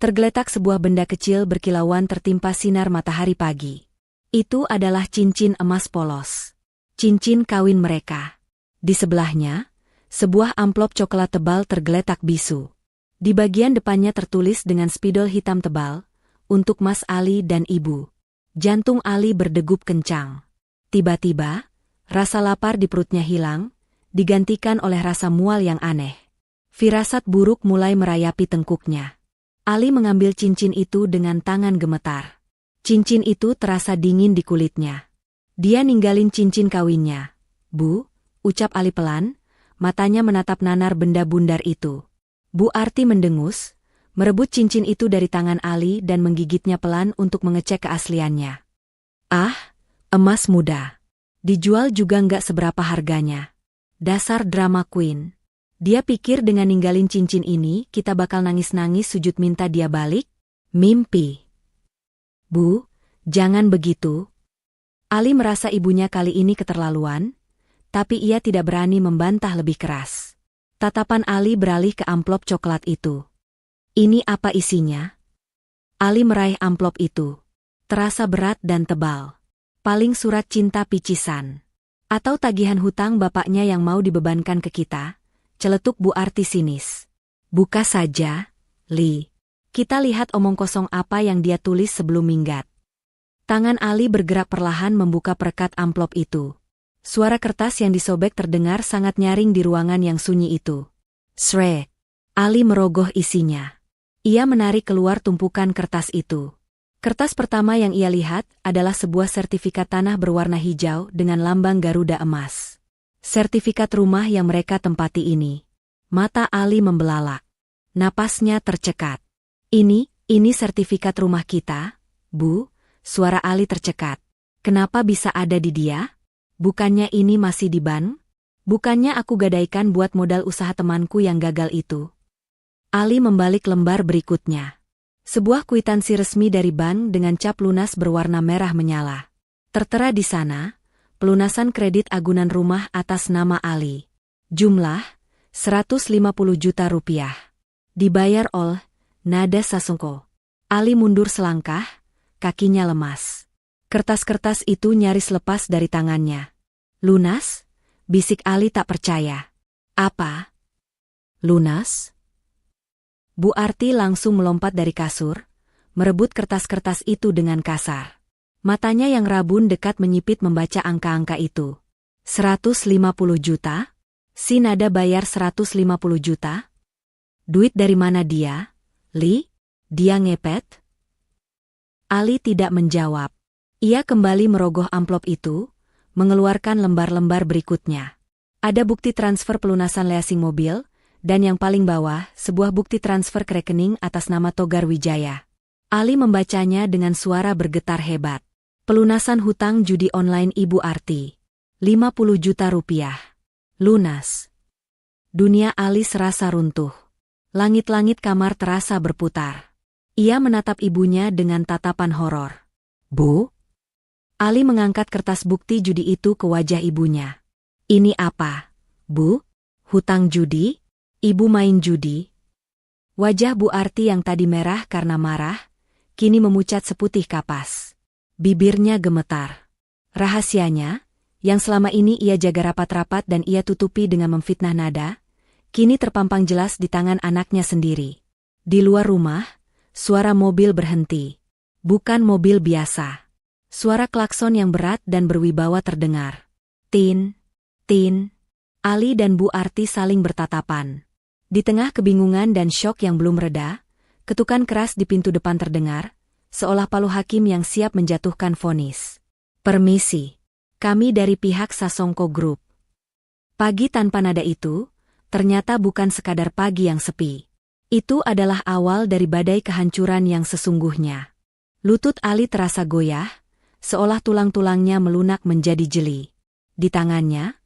tergeletak sebuah benda kecil berkilauan tertimpa sinar matahari pagi. Itu adalah cincin emas polos. Cincin kawin mereka. Di sebelahnya, sebuah amplop coklat tebal tergeletak bisu. Di bagian depannya tertulis dengan spidol hitam tebal, untuk Mas Ali dan Ibu. Jantung Ali berdegup kencang. Tiba-tiba, rasa lapar di perutnya hilang, digantikan oleh rasa mual yang aneh. Firasat buruk mulai merayapi tengkuknya. Ali mengambil cincin itu dengan tangan gemetar. Cincin itu terasa dingin di kulitnya. Dia ninggalin cincin kawinnya. Bu, ucap Ali pelan, matanya menatap nanar benda bundar itu. Bu Arti mendengus, merebut cincin itu dari tangan Ali dan menggigitnya pelan untuk mengecek keasliannya. Ah, emas muda. Dijual juga nggak seberapa harganya. Dasar drama queen. Dia pikir dengan ninggalin cincin ini kita bakal nangis-nangis sujud minta dia balik? Mimpi. Bu, jangan begitu. Ali merasa ibunya kali ini keterlaluan, tapi ia tidak berani membantah lebih keras. Tatapan Ali beralih ke amplop coklat itu. Ini apa isinya? Ali meraih amplop itu. Terasa berat dan tebal. Paling surat cinta picisan. Atau tagihan hutang bapaknya yang mau dibebankan ke kita, celetuk Bu Arti sinis. Buka saja, Li. Kita lihat omong kosong apa yang dia tulis sebelum minggat. Tangan Ali bergerak perlahan membuka perekat amplop itu. Suara kertas yang disobek terdengar sangat nyaring di ruangan yang sunyi itu. Srek. Ali merogoh isinya. Ia menarik keluar tumpukan kertas itu. Kertas pertama yang ia lihat adalah sebuah sertifikat tanah berwarna hijau dengan lambang Garuda emas. Sertifikat rumah yang mereka tempati ini. Mata Ali membelalak. Napasnya tercekat. Ini sertifikat rumah kita, Bu, suara Ali tercekat. Kenapa bisa ada di dia? Bukannya ini masih di bank? Bukannya aku gadaikan buat modal usaha temanku yang gagal itu? Ali membalik lembar berikutnya. Sebuah kwitansi resmi dari bank dengan cap lunas berwarna merah menyala. Tertera di sana, pelunasan kredit agunan rumah atas nama Ali. Jumlah, 150 juta rupiah. Dibayar oleh Nada Sasongko. Ali mundur selangkah, kakinya lemas. Kertas-kertas itu nyaris lepas dari tangannya. Lunas? Bisik Ali tak percaya. Apa? Lunas? Bu Arti langsung melompat dari kasur, merebut kertas-kertas itu dengan kasar. Matanya yang rabun dekat menyipit membaca angka-angka itu. 150 juta? Si Nada bayar 150 juta? Duit dari mana dia? Li? Dia ngepet? Ali tidak menjawab. Ia kembali merogoh amplop itu, mengeluarkan lembar-lembar berikutnya. Ada bukti transfer pelunasan leasing mobil, dan yang paling bawah, sebuah bukti transfer ke rekening atas nama Togar Wijaya. Ali membacanya dengan suara bergetar hebat. Pelunasan hutang judi online Ibu Arti. 50 juta rupiah. Lunas. Dunia Ali serasa runtuh. Langit-langit kamar terasa berputar. Ia menatap ibunya dengan tatapan horor. Bu? Ali mengangkat kertas bukti judi itu ke wajah ibunya. Ini apa, Bu? Hutang judi? Ibu main judi? Wajah Bu Arti yang tadi merah karena marah, kini memucat seputih kapas. Bibirnya gemetar. Rahasianya, yang selama ini ia jaga rapat-rapat dan ia tutupi dengan memfitnah Nada, kini terpampang jelas di tangan anaknya sendiri. Di luar rumah, suara mobil berhenti. Bukan mobil biasa. Suara klakson yang berat dan berwibawa terdengar. Tin, tin. Ali dan Bu Arti saling bertatapan. Di tengah kebingungan dan syok yang belum reda, ketukan keras di pintu depan terdengar, seolah palu hakim yang siap menjatuhkan vonis. Permisi. Kami dari pihak Sasongko Group. Pagi tanpa nada itu, ternyata bukan sekadar pagi yang sepi. Itu adalah awal dari badai kehancuran yang sesungguhnya. Lutut Ali terasa goyah, seolah tulang-tulangnya melunak menjadi jeli. Di tangannya,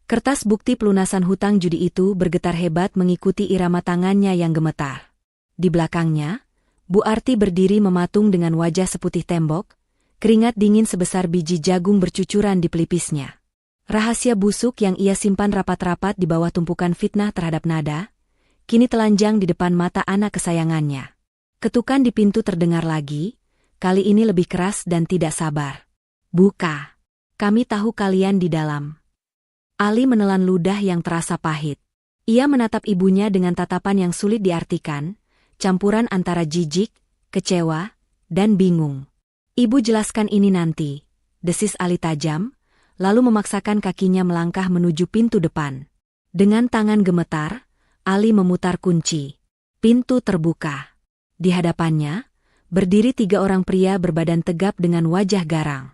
kertas bukti pelunasan hutang judi itu bergetar hebat mengikuti irama tangannya yang gemetar. Di belakangnya, Bu Arti berdiri mematung dengan wajah seputih tembok, keringat dingin sebesar biji jagung bercucuran di pelipisnya. Rahasia busuk yang ia simpan rapat-rapat di bawah tumpukan fitnah terhadap Nada, kini telanjang di depan mata anak kesayangannya. Ketukan di pintu terdengar lagi, kali ini lebih keras dan tidak sabar. Buka. Kami tahu kalian di dalam. Ali menelan ludah yang terasa pahit. Ia menatap ibunya dengan tatapan yang sulit diartikan, campuran antara jijik, kecewa, dan bingung. Ibu jelaskan ini nanti, desis Ali tajam, lalu memaksakan kakinya melangkah menuju pintu depan. Dengan tangan gemetar, Ali memutar kunci. Pintu terbuka. Di hadapannya, berdiri 3 orang pria berbadan tegap dengan wajah garang.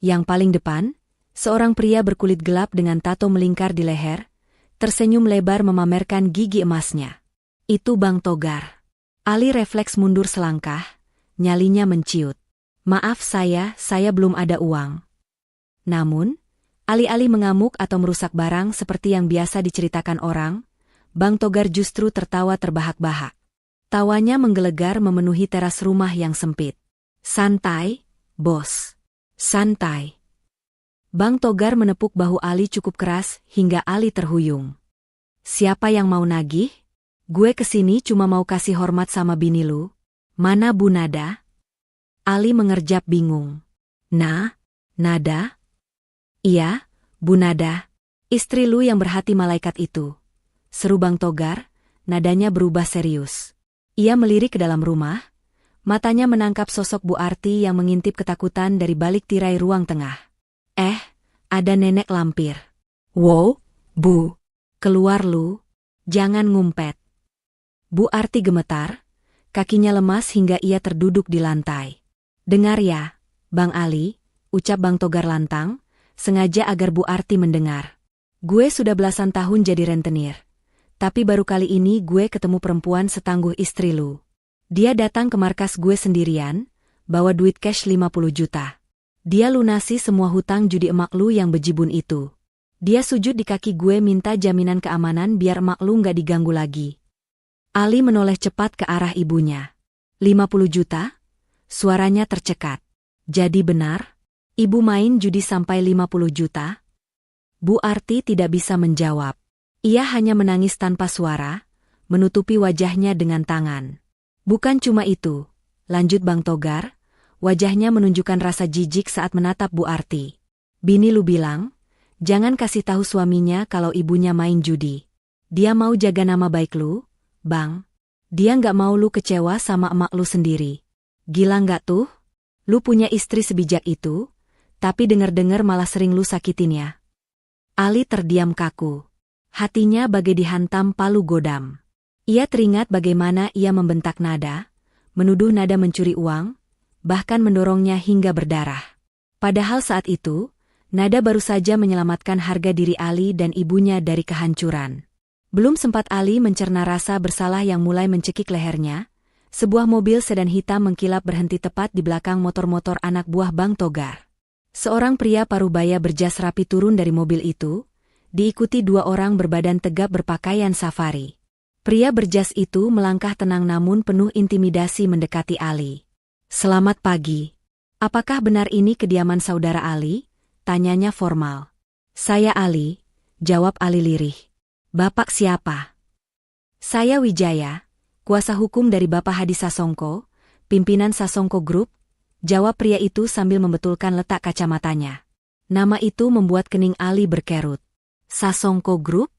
Yang paling depan, seorang pria berkulit gelap dengan tato melingkar di leher, tersenyum lebar memamerkan gigi emasnya. Itu Bang Togar. Ali refleks mundur selangkah, nyalinya menciut. Maaf saya belum ada uang. Namun, alih-alih mengamuk atau merusak barang seperti yang biasa diceritakan orang, Bang Togar justru tertawa terbahak-bahak. Tawanya menggelegar memenuhi teras rumah yang sempit. Santai, bos. Santai. Bang Togar menepuk bahu Ali cukup keras hingga Ali terhuyung. Siapa yang mau nagih? Gue kesini cuma mau kasih hormat sama bini lu. Mana Bu Nada? Ali mengerjap bingung. Nada? Iya, Bu Nada. Istri lu yang berhati malaikat itu. Seru Bang Togar, nadanya berubah serius. Ia melirik ke dalam rumah, matanya menangkap sosok Bu Arti yang mengintip ketakutan dari balik tirai ruang tengah. Ada nenek lampir. Wow, Bu. Keluar lu. Jangan ngumpet. Bu Arti gemetar, kakinya lemas hingga ia terduduk di lantai. Dengar ya, Bang Ali, ucap Bang Togar lantang, sengaja agar Bu Arti mendengar. Gue sudah belasan tahun jadi rentenir. Tapi baru kali ini gue ketemu perempuan setangguh istri lu. Dia datang ke markas gue sendirian, bawa duit cash 50 juta. Dia lunasi semua hutang judi emak lu yang bejibun itu. Dia sujud di kaki gue minta jaminan keamanan biar emak lu nggak diganggu lagi. Ali menoleh cepat ke arah ibunya. 50 juta? Suaranya tercekat. Jadi benar? Ibu main judi sampai 50 juta? Bu Arti tidak bisa menjawab. Ia hanya menangis tanpa suara, menutupi wajahnya dengan tangan. Bukan cuma itu, lanjut Bang Togar, wajahnya menunjukkan rasa jijik saat menatap Bu Arti. Bini lu bilang, jangan kasih tahu suaminya kalau ibunya main judi. Dia mau jaga nama baik lu, Bang. Dia nggak mau lu kecewa sama emak lu sendiri. Gila nggak tuh? Lu punya istri sebijak itu, tapi denger-denger malah sering lu sakitin ya. Ali terdiam kaku. Hatinya bagai dihantam palu godam. Ia teringat bagaimana ia membentak Nada, menuduh Nada mencuri uang, bahkan mendorongnya hingga berdarah. Padahal saat itu, Nada baru saja menyelamatkan harga diri Ali dan ibunya dari kehancuran. Belum sempat Ali mencerna rasa bersalah yang mulai mencekik lehernya, sebuah mobil sedan hitam mengkilap berhenti tepat di belakang motor-motor anak buah Bang Togar. Seorang pria parubaya berjas rapi turun dari mobil itu, diikuti 2 orang berbadan tegap berpakaian safari. Pria berjas itu melangkah tenang namun penuh intimidasi mendekati Ali. Selamat pagi. Apakah benar ini kediaman saudara Ali? Tanyanya formal. Saya Ali, jawab Ali lirih. Bapak siapa? Saya Wijaya, kuasa hukum dari Bapak Hadi Sasongko, pimpinan Sasongko Group, jawab pria itu sambil membetulkan letak kacamatanya. Nama itu membuat kening Ali berkerut. Sasongko Group?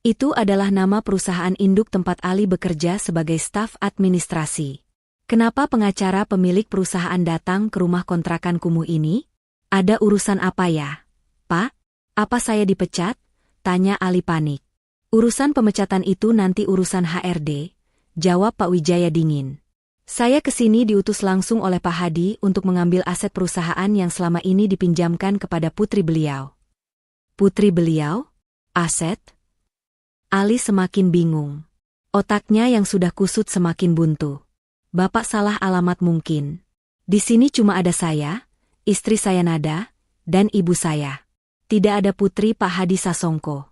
Itu adalah nama perusahaan induk tempat Ali bekerja sebagai staf administrasi. Kenapa pengacara pemilik perusahaan datang ke rumah kontrakan kumuh ini? Ada urusan apa ya? Pak, apa saya dipecat? Tanya Ali panik. Urusan pemecatan itu nanti urusan HRD, jawab Pak Wijaya dingin. Saya kesini diutus langsung oleh Pak Hadi untuk mengambil aset perusahaan yang selama ini dipinjamkan kepada putri beliau. Putri beliau? Aset? Ali semakin bingung. Otaknya yang sudah kusut semakin buntu. Bapak salah alamat mungkin. Di sini cuma ada saya, istri saya Nada, dan ibu saya. Tidak ada putri Pak Hadi Sasongko.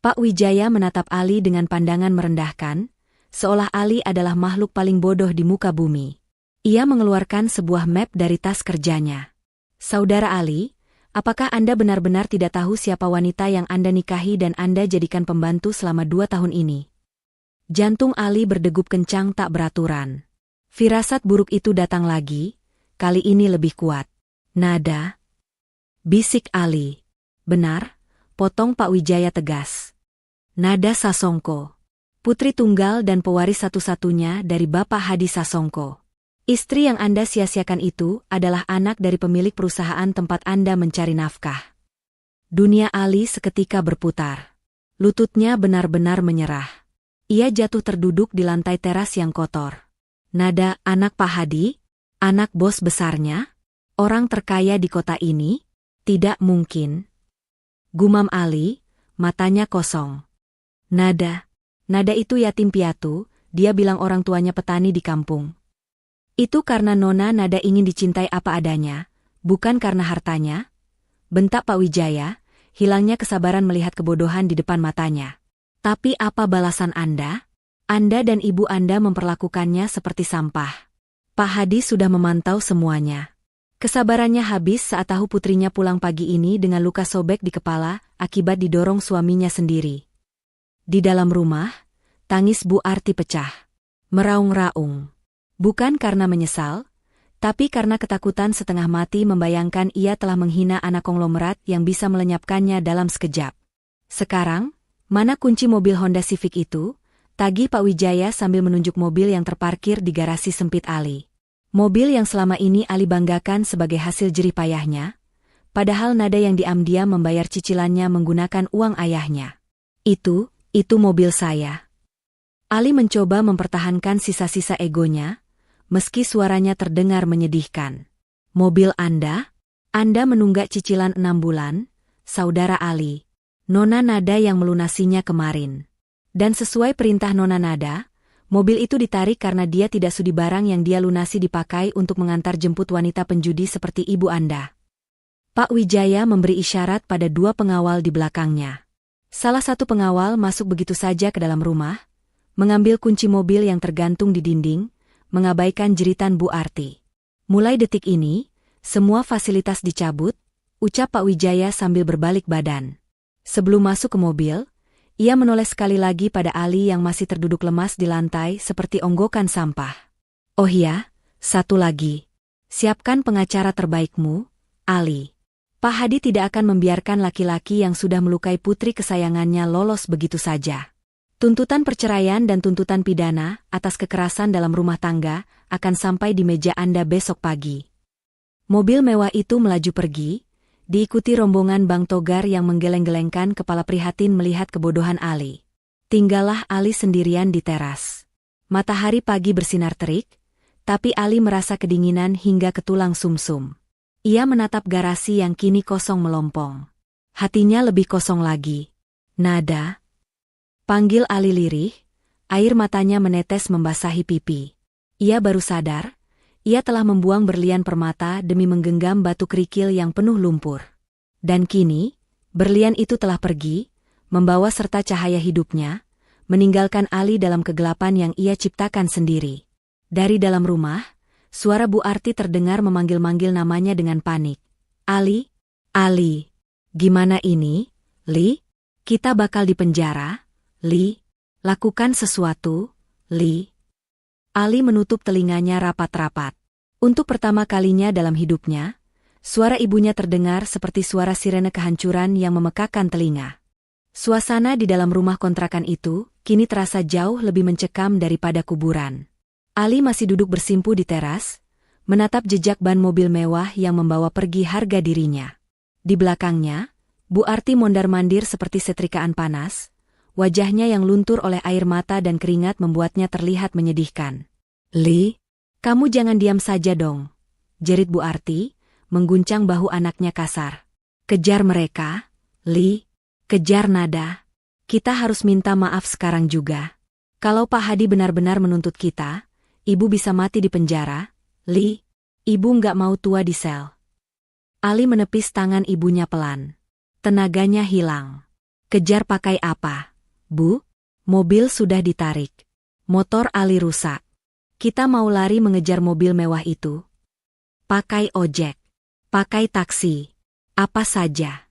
Pak Wijaya menatap Ali dengan pandangan merendahkan, seolah Ali adalah makhluk paling bodoh di muka bumi. Ia mengeluarkan sebuah map dari tas kerjanya. Saudara Ali, apakah Anda benar-benar tidak tahu siapa wanita yang Anda nikahi dan Anda jadikan pembantu selama 2 tahun ini? Jantung Ali berdegup kencang tak beraturan. Firasat buruk itu datang lagi, kali ini lebih kuat. Nada? Bisik Ali. Benar, potong Pak Wijaya tegas. Nada Sasongko. Putri tunggal dan pewaris satu-satunya dari Bapak Hadi Sasongko. Istri yang Anda sia-siakan itu adalah anak dari pemilik perusahaan tempat Anda mencari nafkah. Dunia Ali seketika berputar. Lututnya benar-benar menyerah. Ia jatuh terduduk di lantai teras yang kotor. Nada, anak Pak Hadi? Anak bos besarnya? Orang terkaya di kota ini? Tidak mungkin. Gumam Ali, matanya kosong. Nada itu yatim piatu, dia bilang orang tuanya petani di kampung. Itu karena Nona Nada ingin dicintai apa adanya, bukan karena hartanya? Bentak Pak Wijaya, hilangnya kesabaran melihat kebodohan di depan matanya. Tapi apa balasan Anda? Anda dan ibu Anda memperlakukannya seperti sampah. Pak Hadi sudah memantau semuanya. Kesabarannya habis saat tahu putrinya pulang pagi ini dengan luka sobek di kepala akibat didorong suaminya sendiri. Di dalam rumah, tangis Bu Arti pecah. Meraung-raung. Bukan karena menyesal, tapi karena ketakutan setengah mati membayangkan ia telah menghina anak konglomerat yang bisa melenyapkannya dalam sekejap. Sekarang, mana kunci mobil Honda Civic itu? Tagih Pak Wijaya sambil menunjuk mobil yang terparkir di garasi sempit Ali. Mobil yang selama ini Ali banggakan sebagai hasil jerih payahnya, padahal Nada yang diam-diam membayar cicilannya menggunakan uang ayahnya. Itu mobil saya. Ali mencoba mempertahankan sisa-sisa egonya, meski suaranya terdengar menyedihkan. Mobil Anda? Anda menunggak cicilan 6 bulan, Saudara Ali. Nona Nada yang melunasinya kemarin. Dan sesuai perintah Nona Nada, mobil itu ditarik karena dia tidak sudi barang yang dia lunasi dipakai untuk mengantar jemput wanita penjudi seperti ibu Anda. Pak Wijaya memberi isyarat pada 2 pengawal di belakangnya. Salah satu pengawal masuk begitu saja ke dalam rumah, mengambil kunci mobil yang tergantung di dinding, mengabaikan jeritan Bu Arti. Mulai detik ini, semua fasilitas dicabut, ucap Pak Wijaya sambil berbalik badan. Sebelum masuk ke mobil, ia menoleh sekali lagi pada Ali yang masih terduduk lemas di lantai seperti onggokan sampah. Oh iya, satu lagi. Siapkan pengacara terbaikmu, Ali. Pak Hadi tidak akan membiarkan laki-laki yang sudah melukai putri kesayangannya lolos begitu saja. Tuntutan perceraian dan tuntutan pidana atas kekerasan dalam rumah tangga akan sampai di meja Anda besok pagi. Mobil mewah itu melaju pergi, diikuti rombongan Bang Togar yang menggeleng-gelengkan kepala prihatin melihat kebodohan Ali. Tinggallah Ali sendirian di teras. Matahari pagi bersinar terik, tapi Ali merasa kedinginan hingga ke tulang sumsum. Ia menatap garasi yang kini kosong melompong. Hatinya lebih kosong lagi. Nada? Panggil Ali lirih, air matanya menetes membasahi pipi. Ia baru sadar, ia telah membuang berlian permata demi menggenggam batu kerikil yang penuh lumpur. Dan kini, berlian itu telah pergi, membawa serta cahaya hidupnya, meninggalkan Ali dalam kegelapan yang ia ciptakan sendiri. Dari dalam rumah, suara Bu Arti terdengar memanggil-manggil namanya dengan panik. Ali? Ali? Gimana ini, Li? Kita bakal dipenjara, Li? Lakukan sesuatu, Li? Ali menutup telinganya rapat-rapat. Untuk pertama kalinya dalam hidupnya, suara ibunya terdengar seperti suara sirene kehancuran yang memekakkan telinga. Suasana di dalam rumah kontrakan itu kini terasa jauh lebih mencekam daripada kuburan. Ali masih duduk bersimpu di teras, menatap jejak ban mobil mewah yang membawa pergi harga dirinya. Di belakangnya, Bu Arti mondar-mandir seperti setrikaan panas, wajahnya yang luntur oleh air mata dan keringat membuatnya terlihat menyedihkan. "Li, kamu jangan diam saja dong," jerit Bu Arti, mengguncang bahu anaknya kasar. "Kejar mereka, Li, kejar Nada. Kita harus minta maaf sekarang juga. Kalau Pak Hadi benar-benar menuntut kita, Ibu bisa mati di penjara. Li, Ibu nggak mau tua di sel." Ali menepis tangan ibunya pelan. Tenaganya hilang. "Kejar pakai apa, Bu? Mobil sudah ditarik. Motor Ali rusak. Kita mau lari mengejar mobil mewah itu. Pakai ojek. Pakai taksi. Apa saja."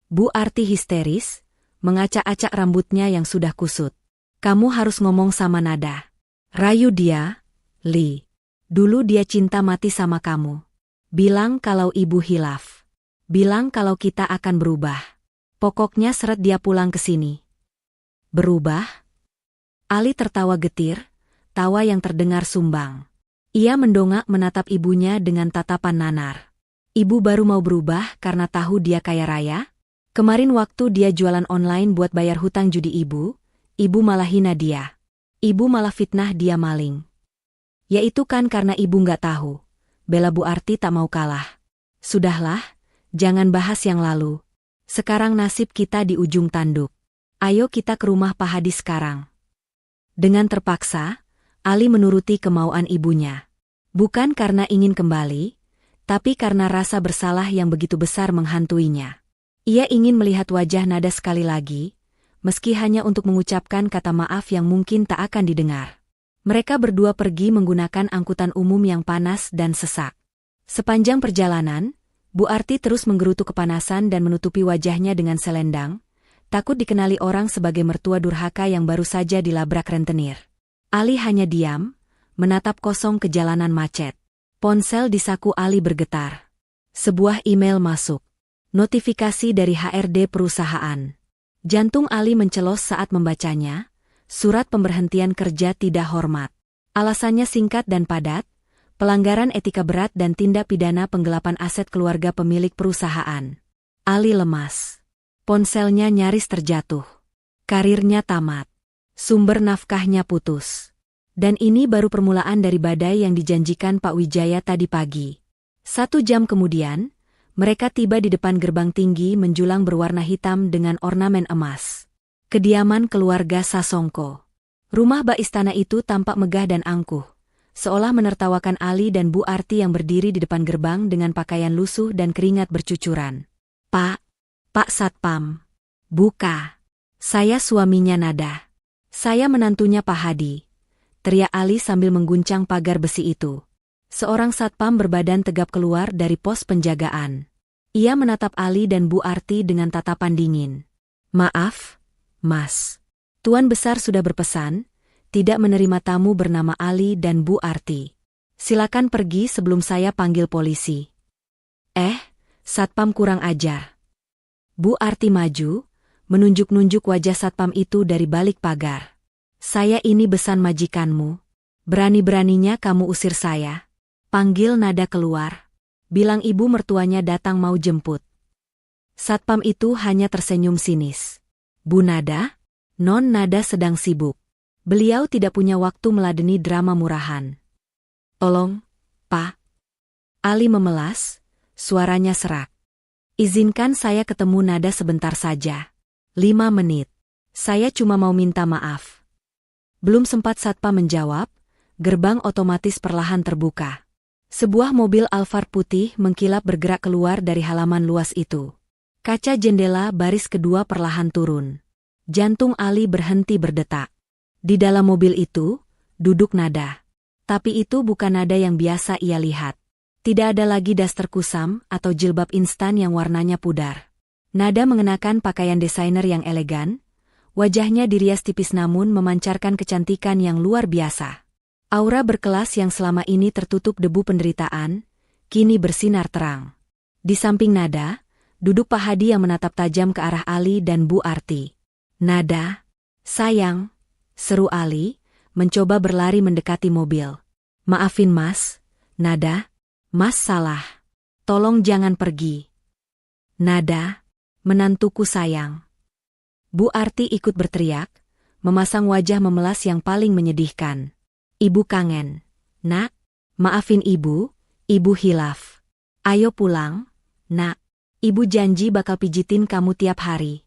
Bu Arti histeris, mengacak-acak rambutnya yang sudah kusut. "Kamu harus ngomong sama Nada. Rayu dia, Li. Dulu dia cinta mati sama kamu. Bilang kalau Ibu hilaf. Bilang kalau kita akan berubah. Pokoknya seret dia pulang ke sini." "Berubah?" Ali tertawa getir, tawa yang terdengar sumbang. Ia mendongak menatap ibunya dengan tatapan nanar. "Ibu baru mau berubah karena tahu dia kaya raya? Kemarin waktu dia jualan online buat bayar hutang judi ibu malah hina dia. Ibu malah fitnah dia maling. Ya itu kan karena ibu nggak tahu." Bela Bu Arti tak mau kalah. "Sudahlah, jangan bahas yang lalu. Sekarang nasib kita di ujung tanduk. Ayo kita ke rumah Pak Hadi sekarang." Dengan terpaksa, Ali menuruti kemauan ibunya. Bukan karena ingin kembali, tapi karena rasa bersalah yang begitu besar menghantuinya. Ia ingin melihat wajah Nada sekali lagi, meski hanya untuk mengucapkan kata maaf yang mungkin tak akan didengar. Mereka berdua pergi menggunakan angkutan umum yang panas dan sesak. Sepanjang perjalanan, Bu Arti terus menggerutu kepanasan dan menutupi wajahnya dengan selendang, takut dikenali orang sebagai mertua durhaka yang baru saja dilabrak rentenir. Ali hanya diam, menatap kosong ke jalanan macet. Ponsel di saku Ali bergetar. Sebuah email masuk. Notifikasi dari HRD perusahaan. Jantung Ali mencelos saat membacanya. Surat pemberhentian kerja tidak hormat. Alasannya singkat dan padat. Pelanggaran etika berat dan tindak pidana penggelapan aset keluarga pemilik perusahaan. Ali lemas. Ponselnya nyaris terjatuh. Karirnya tamat. Sumber nafkahnya putus. Dan ini baru permulaan dari badai yang dijanjikan Pak Wijaya tadi pagi. 1 jam kemudian, mereka tiba di depan gerbang tinggi menjulang berwarna hitam dengan ornamen emas. Kediaman keluarga Sasongko. Rumah bak istana itu tampak megah dan angkuh, seolah menertawakan Ali dan Bu Arti yang berdiri di depan gerbang dengan pakaian lusuh dan keringat bercucuran. Pak Satpam. Buka. Saya suaminya Nada. Saya menantunya Pak Hadi," teriak Ali sambil mengguncang pagar besi itu. Seorang satpam berbadan tegap keluar dari pos penjagaan. Ia menatap Ali dan Bu Arti dengan tatapan dingin. "Maaf, Mas. Tuan Besar sudah berpesan, tidak menerima tamu bernama Ali dan Bu Arti. Silakan pergi sebelum saya panggil polisi." Satpam kurang ajar. Bu Arti maju, menunjuk-nunjuk wajah satpam itu dari balik pagar. "Saya ini besan majikanmu. Berani-beraninya kamu usir saya. Panggil Nada keluar. Bilang ibu mertuanya datang mau jemput." Satpam itu hanya tersenyum sinis. "Bu Nada? Non Nada sedang sibuk. Beliau tidak punya waktu meladeni drama murahan." "Tolong, Pak." Ali memelas, suaranya serak. "Izinkan saya ketemu Nada sebentar saja. 5 menit. Saya cuma mau minta maaf." Belum sempat satpam menjawab, gerbang otomatis perlahan terbuka. Sebuah mobil Alphard putih mengkilap bergerak keluar dari halaman luas itu. Kaca jendela baris kedua perlahan turun. Jantung Ali berhenti berdetak. Di dalam mobil itu, duduk Nada. Tapi itu bukan Nada yang biasa ia lihat. Tidak ada lagi daster kusam atau jilbab instan yang warnanya pudar. Nada mengenakan pakaian desainer yang elegan, wajahnya dirias tipis namun memancarkan kecantikan yang luar biasa. Aura berkelas yang selama ini tertutup debu penderitaan, kini bersinar terang. Di samping Nada, Duduk Pak Hadi yang menatap tajam ke arah Ali dan Bu Arti. Nada, sayang, seru Ali, mencoba berlari mendekati mobil. Maafin Mas, Nada, Mas salah. Tolong jangan pergi. Nada, menantuku sayang. Bu Arti ikut berteriak, memasang wajah memelas yang paling menyedihkan. Ibu kangen. Nak, maafin ibu hilaf. Ayo pulang, nak. Ibu janji bakal pijitin kamu tiap hari.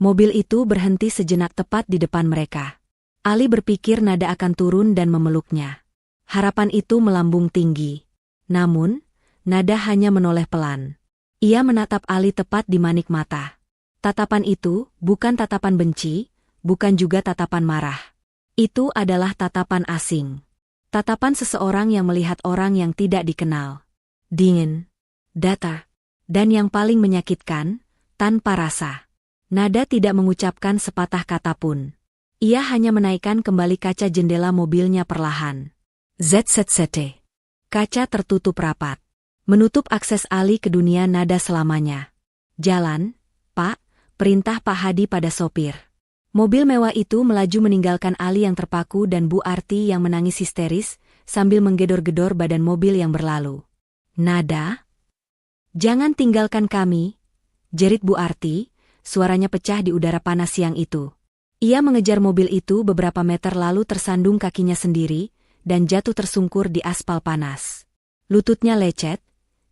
Mobil itu berhenti sejenak tepat di depan mereka. Ali berpikir Nada akan turun dan memeluknya. Harapan itu melambung tinggi. Namun, Nada hanya menoleh pelan. Ia menatap Ali tepat di manik mata. Tatapan itu bukan tatapan benci, bukan juga tatapan marah. Itu adalah tatapan asing. Tatapan seseorang yang melihat orang yang tidak dikenal. Dingin, datar, dan yang paling menyakitkan, tanpa rasa. Nada tidak mengucapkan sepatah kata pun. Ia hanya menaikkan kembali kaca jendela mobilnya perlahan. ZZZT. Kaca tertutup rapat. Menutup akses Ali ke dunia Nada selamanya. Jalan, Pak, perintah Pak Hadi pada sopir. Mobil mewah itu melaju meninggalkan Ali yang terpaku dan Bu Arti yang menangis histeris sambil menggedor-gedor badan mobil yang berlalu. Nada? Jangan tinggalkan kami, jerit Bu Arti, suaranya pecah di udara panas siang itu. Ia mengejar mobil itu beberapa meter lalu tersandung kakinya sendiri, dan jatuh tersungkur di aspal panas. Lututnya lecet,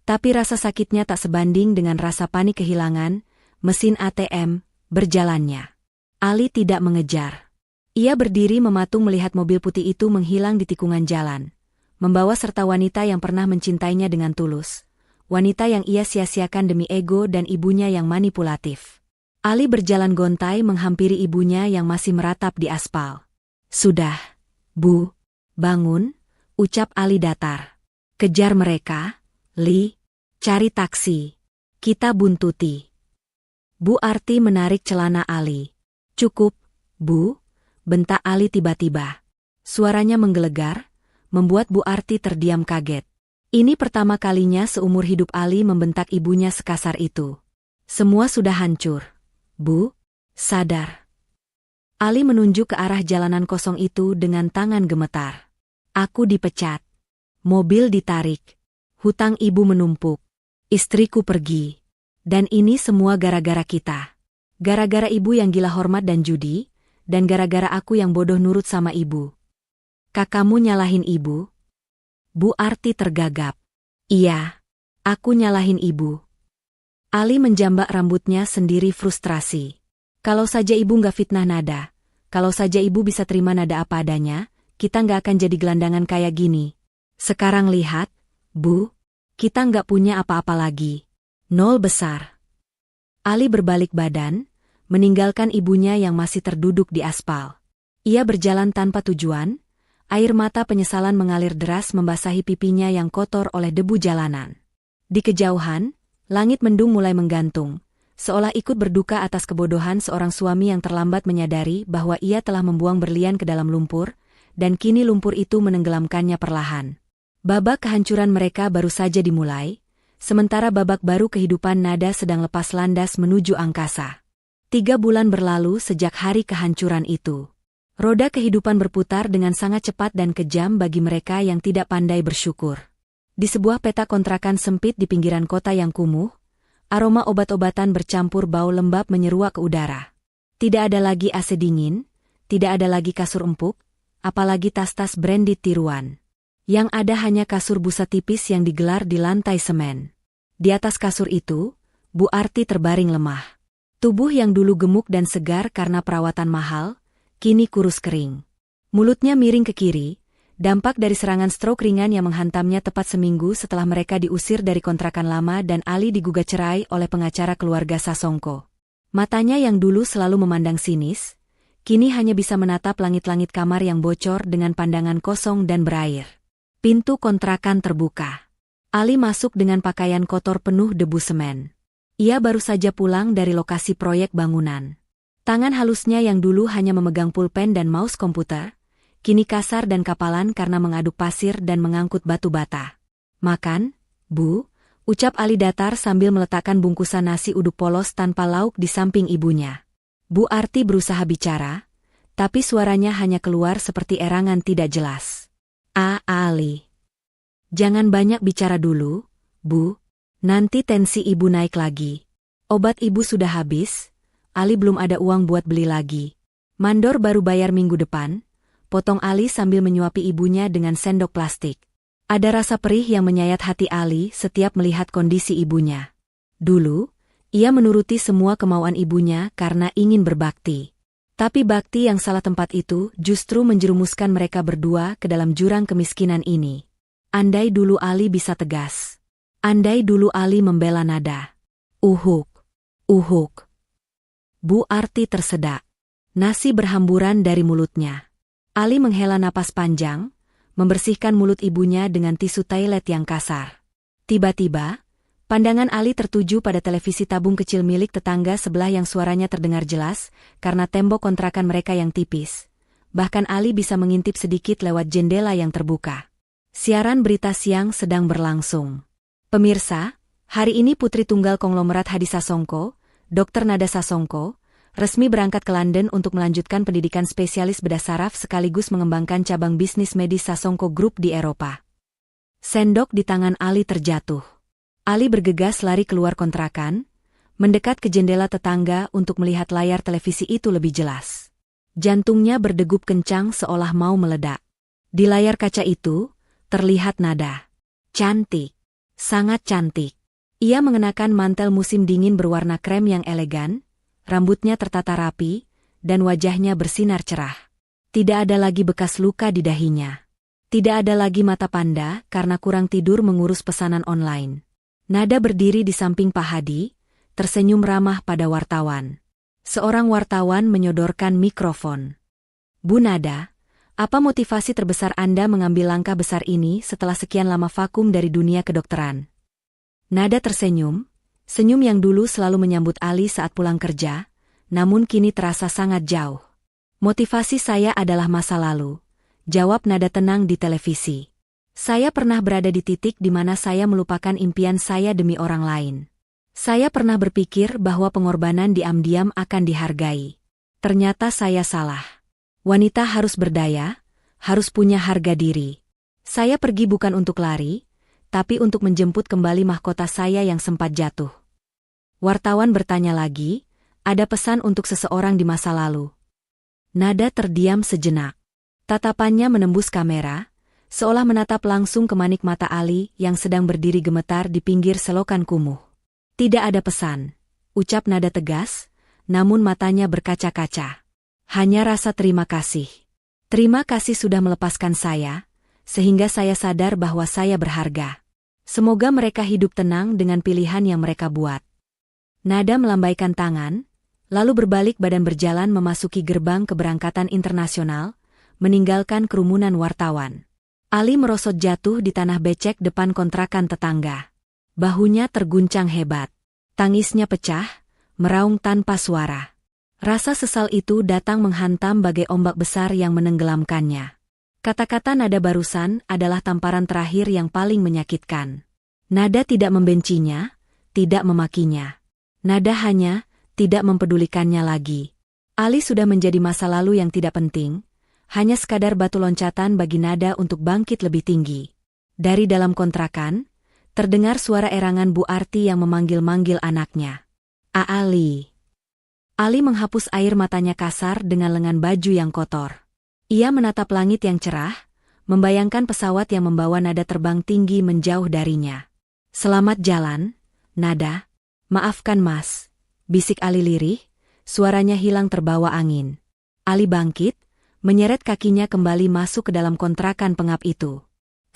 tapi rasa sakitnya tak sebanding dengan rasa panik kehilangan mesin ATM berjalannya. Ali tidak mengejar. Ia berdiri mematung melihat mobil putih itu menghilang di tikungan jalan, membawa serta wanita yang pernah mencintainya dengan tulus. Wanita yang ia sia-siakan demi ego dan ibunya yang manipulatif. Ali berjalan gontai menghampiri ibunya yang masih meratap di aspal. Sudah, Bu, bangun, ucap Ali datar. Kejar mereka, Li, cari taksi. Kita buntuti. Bu Arti menarik celana Ali. Cukup, Bu, bentak Ali tiba-tiba. Suaranya menggelegar, membuat Bu Arti terdiam kaget. Ini pertama kalinya seumur hidup Ali membentak ibunya sekasar itu. Semua sudah hancur. Bu, sadar. Ali menunjuk ke arah jalanan kosong itu dengan tangan gemetar. Aku dipecat. Mobil ditarik. Hutang ibu menumpuk. Istriku pergi. Dan ini semua gara-gara kita. Gara-gara ibu yang gila hormat dan judi, dan gara-gara aku yang bodoh nurut sama ibu. Kakakmu nyalahin ibu? Bu Arti tergagap. Iya, aku nyalahin ibu. Ali menjambak rambutnya sendiri frustrasi. Kalau saja ibu nggak fitnah Nada, kalau saja ibu bisa terima Nada apa adanya, kita nggak akan jadi gelandangan kayak gini. Sekarang lihat, Bu, kita nggak punya apa-apa lagi. Nol besar. Ali berbalik badan, meninggalkan ibunya yang masih terduduk di aspal. Ia berjalan tanpa tujuan. Air mata penyesalan mengalir deras membasahi pipinya yang kotor oleh debu jalanan. Di kejauhan, langit mendung mulai menggantung, seolah ikut berduka atas kebodohan seorang suami yang terlambat menyadari bahwa ia telah membuang berlian ke dalam lumpur, dan kini lumpur itu menenggelamkannya perlahan. Babak kehancuran mereka baru saja dimulai, sementara babak baru kehidupan Nada sedang lepas landas menuju angkasa. 3 bulan berlalu sejak hari kehancuran itu. Roda kehidupan berputar dengan sangat cepat dan kejam bagi mereka yang tidak pandai bersyukur. Di sebuah petak kontrakan sempit di pinggiran kota yang kumuh, aroma obat-obatan bercampur bau lembab menyeruak ke udara. Tidak ada lagi AC dingin, tidak ada lagi kasur empuk, apalagi tas-tas branded tiruan. Yang ada hanya kasur busa tipis yang digelar di lantai semen. Di atas kasur itu, Bu Arti terbaring lemah. Tubuh yang dulu gemuk dan segar karena perawatan mahal, kini kurus kering. Mulutnya miring ke kiri, dampak dari serangan stroke ringan yang menghantamnya tepat seminggu setelah mereka diusir dari kontrakan lama dan Ali digugat cerai oleh pengacara keluarga Sasongko. Matanya yang dulu selalu memandang sinis, kini hanya bisa menatap langit-langit kamar yang bocor dengan pandangan kosong dan berair. Pintu kontrakan terbuka. Ali masuk dengan pakaian kotor penuh debu semen. Ia baru saja pulang dari lokasi proyek bangunan. Tangan halusnya yang dulu hanya memegang pulpen dan mouse komputer, kini kasar dan kapalan karena mengaduk pasir dan mengangkut batu bata. Makan, Bu, Ucap Ali datar sambil meletakkan bungkusan nasi uduk polos tanpa lauk di samping ibunya. Bu Arti berusaha bicara, tapi suaranya hanya keluar seperti erangan tidak jelas. Ali. Jangan banyak bicara dulu, Bu. Nanti tensi ibu naik lagi. Obat ibu sudah habis, Ali belum ada uang buat beli lagi. Mandor baru bayar minggu depan, potong Ali sambil menyuapi ibunya dengan sendok plastik. Ada rasa perih yang menyayat hati Ali setiap melihat kondisi ibunya. Dulu, ia menuruti semua kemauan ibunya karena ingin berbakti. Tapi bakti yang salah tempat itu justru menjerumuskan mereka berdua ke dalam jurang kemiskinan ini. Andai dulu Ali bisa tegas. Andai dulu Ali membela Nada. Uhuk. Bu Arti tersedak. Nasi berhamburan dari mulutnya. Ali menghela napas panjang, membersihkan mulut ibunya dengan tisu toilet yang kasar. Tiba-tiba, pandangan Ali tertuju pada televisi tabung kecil milik tetangga sebelah yang suaranya terdengar jelas karena tembok kontrakan mereka yang tipis. Bahkan Ali bisa mengintip sedikit lewat jendela yang terbuka. Siaran berita siang sedang berlangsung. Pemirsa, hari ini Putri Tunggal Konglomerat Hadi Sasongko, Dr. Nada Sasongko, resmi berangkat ke London untuk melanjutkan pendidikan spesialis bedah saraf sekaligus mengembangkan cabang bisnis medis Sasongko Group di Eropa. Sendok di tangan Ali terjatuh. Ali bergegas lari keluar kontrakan, mendekat ke jendela tetangga untuk melihat layar televisi itu lebih jelas. Jantungnya berdegup kencang seolah mau meledak. Di layar kaca itu, terlihat Nada. Cantik. Sangat cantik. Ia mengenakan mantel musim dingin berwarna krem yang elegan, rambutnya tertata rapi, dan wajahnya bersinar cerah. Tidak ada lagi bekas luka di dahinya. Tidak ada lagi mata panda karena kurang tidur mengurus pesanan online. Nada berdiri di samping Pak Hadi, tersenyum ramah pada wartawan. Seorang wartawan menyodorkan mikrofon. Bu Nada, apa motivasi terbesar Anda mengambil langkah besar ini setelah sekian lama vakum dari dunia kedokteran? Nada tersenyum. Senyum yang dulu selalu menyambut Ali saat pulang kerja, namun kini terasa sangat jauh. Motivasi saya adalah masa lalu, jawab Nada tenang di televisi. Saya pernah berada di titik di mana saya melupakan impian saya demi orang lain. Saya pernah berpikir bahwa pengorbanan diam-diam akan dihargai. Ternyata saya salah. Wanita harus berdaya, harus punya harga diri. Saya pergi bukan untuk lari, tapi untuk menjemput kembali mahkota saya yang sempat jatuh. Wartawan bertanya lagi, ada pesan untuk seseorang di masa lalu. Nada terdiam sejenak. Tatapannya menembus kamera, seolah menatap langsung ke manik mata Ali yang sedang berdiri gemetar di pinggir selokan kumuh. Tidak ada pesan, ucap Nada tegas, namun matanya berkaca-kaca. Hanya rasa terima kasih. Terima kasih sudah melepaskan saya, sehingga saya sadar bahwa saya berharga. Semoga mereka hidup tenang dengan pilihan yang mereka buat. Nada melambaikan tangan, lalu berbalik badan berjalan memasuki gerbang keberangkatan internasional, meninggalkan kerumunan wartawan. Ali merosot jatuh di tanah becek depan kontrakan tetangga. Bahunya terguncang hebat. Tangisnya pecah, meraung tanpa suara. Rasa sesal itu datang menghantam bagai ombak besar yang menenggelamkannya. Kata-kata Nada barusan adalah tamparan terakhir yang paling menyakitkan. Nada tidak membencinya, tidak memakinya. Nada hanya tidak mempedulikannya lagi. Ali sudah menjadi masa lalu yang tidak penting, hanya sekadar batu loncatan bagi Nada untuk bangkit lebih tinggi. Dari dalam kontrakan, terdengar suara erangan Bu Arti yang memanggil-manggil anaknya. Ali. Ali menghapus air matanya kasar dengan lengan baju yang kotor. Ia menatap langit yang cerah, membayangkan pesawat yang membawa Nada terbang tinggi menjauh darinya. Selamat jalan, Nada. Maafkan Mas, bisik Ali lirih, suaranya hilang terbawa angin. Ali bangkit, menyeret kakinya kembali masuk ke dalam kontrakan pengap itu.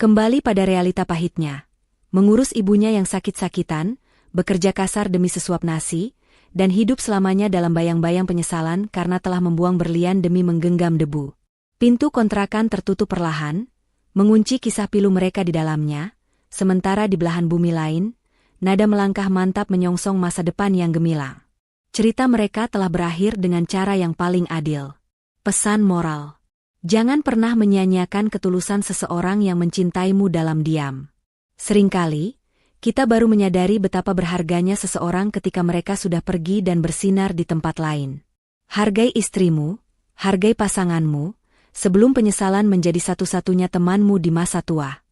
Kembali pada realita pahitnya. Mengurus ibunya yang sakit-sakitan, bekerja kasar demi sesuap nasi, dan hidup selamanya dalam bayang-bayang penyesalan karena telah membuang berlian demi menggenggam debu. Pintu kontrakan tertutup perlahan, mengunci kisah pilu mereka di dalamnya, sementara di belahan bumi lain, Nada melangkah mantap menyongsong masa depan yang gemilang. Cerita mereka telah berakhir dengan cara yang paling adil. Pesan moral. Jangan pernah menyia-nyiakan ketulusan seseorang yang mencintaimu dalam diam. Seringkali, Kita baru menyadari betapa berharganya seseorang ketika mereka sudah pergi dan bersinar di tempat lain. Hargai istrimu, hargai pasanganmu, sebelum penyesalan menjadi satu-satunya temanmu di masa tua.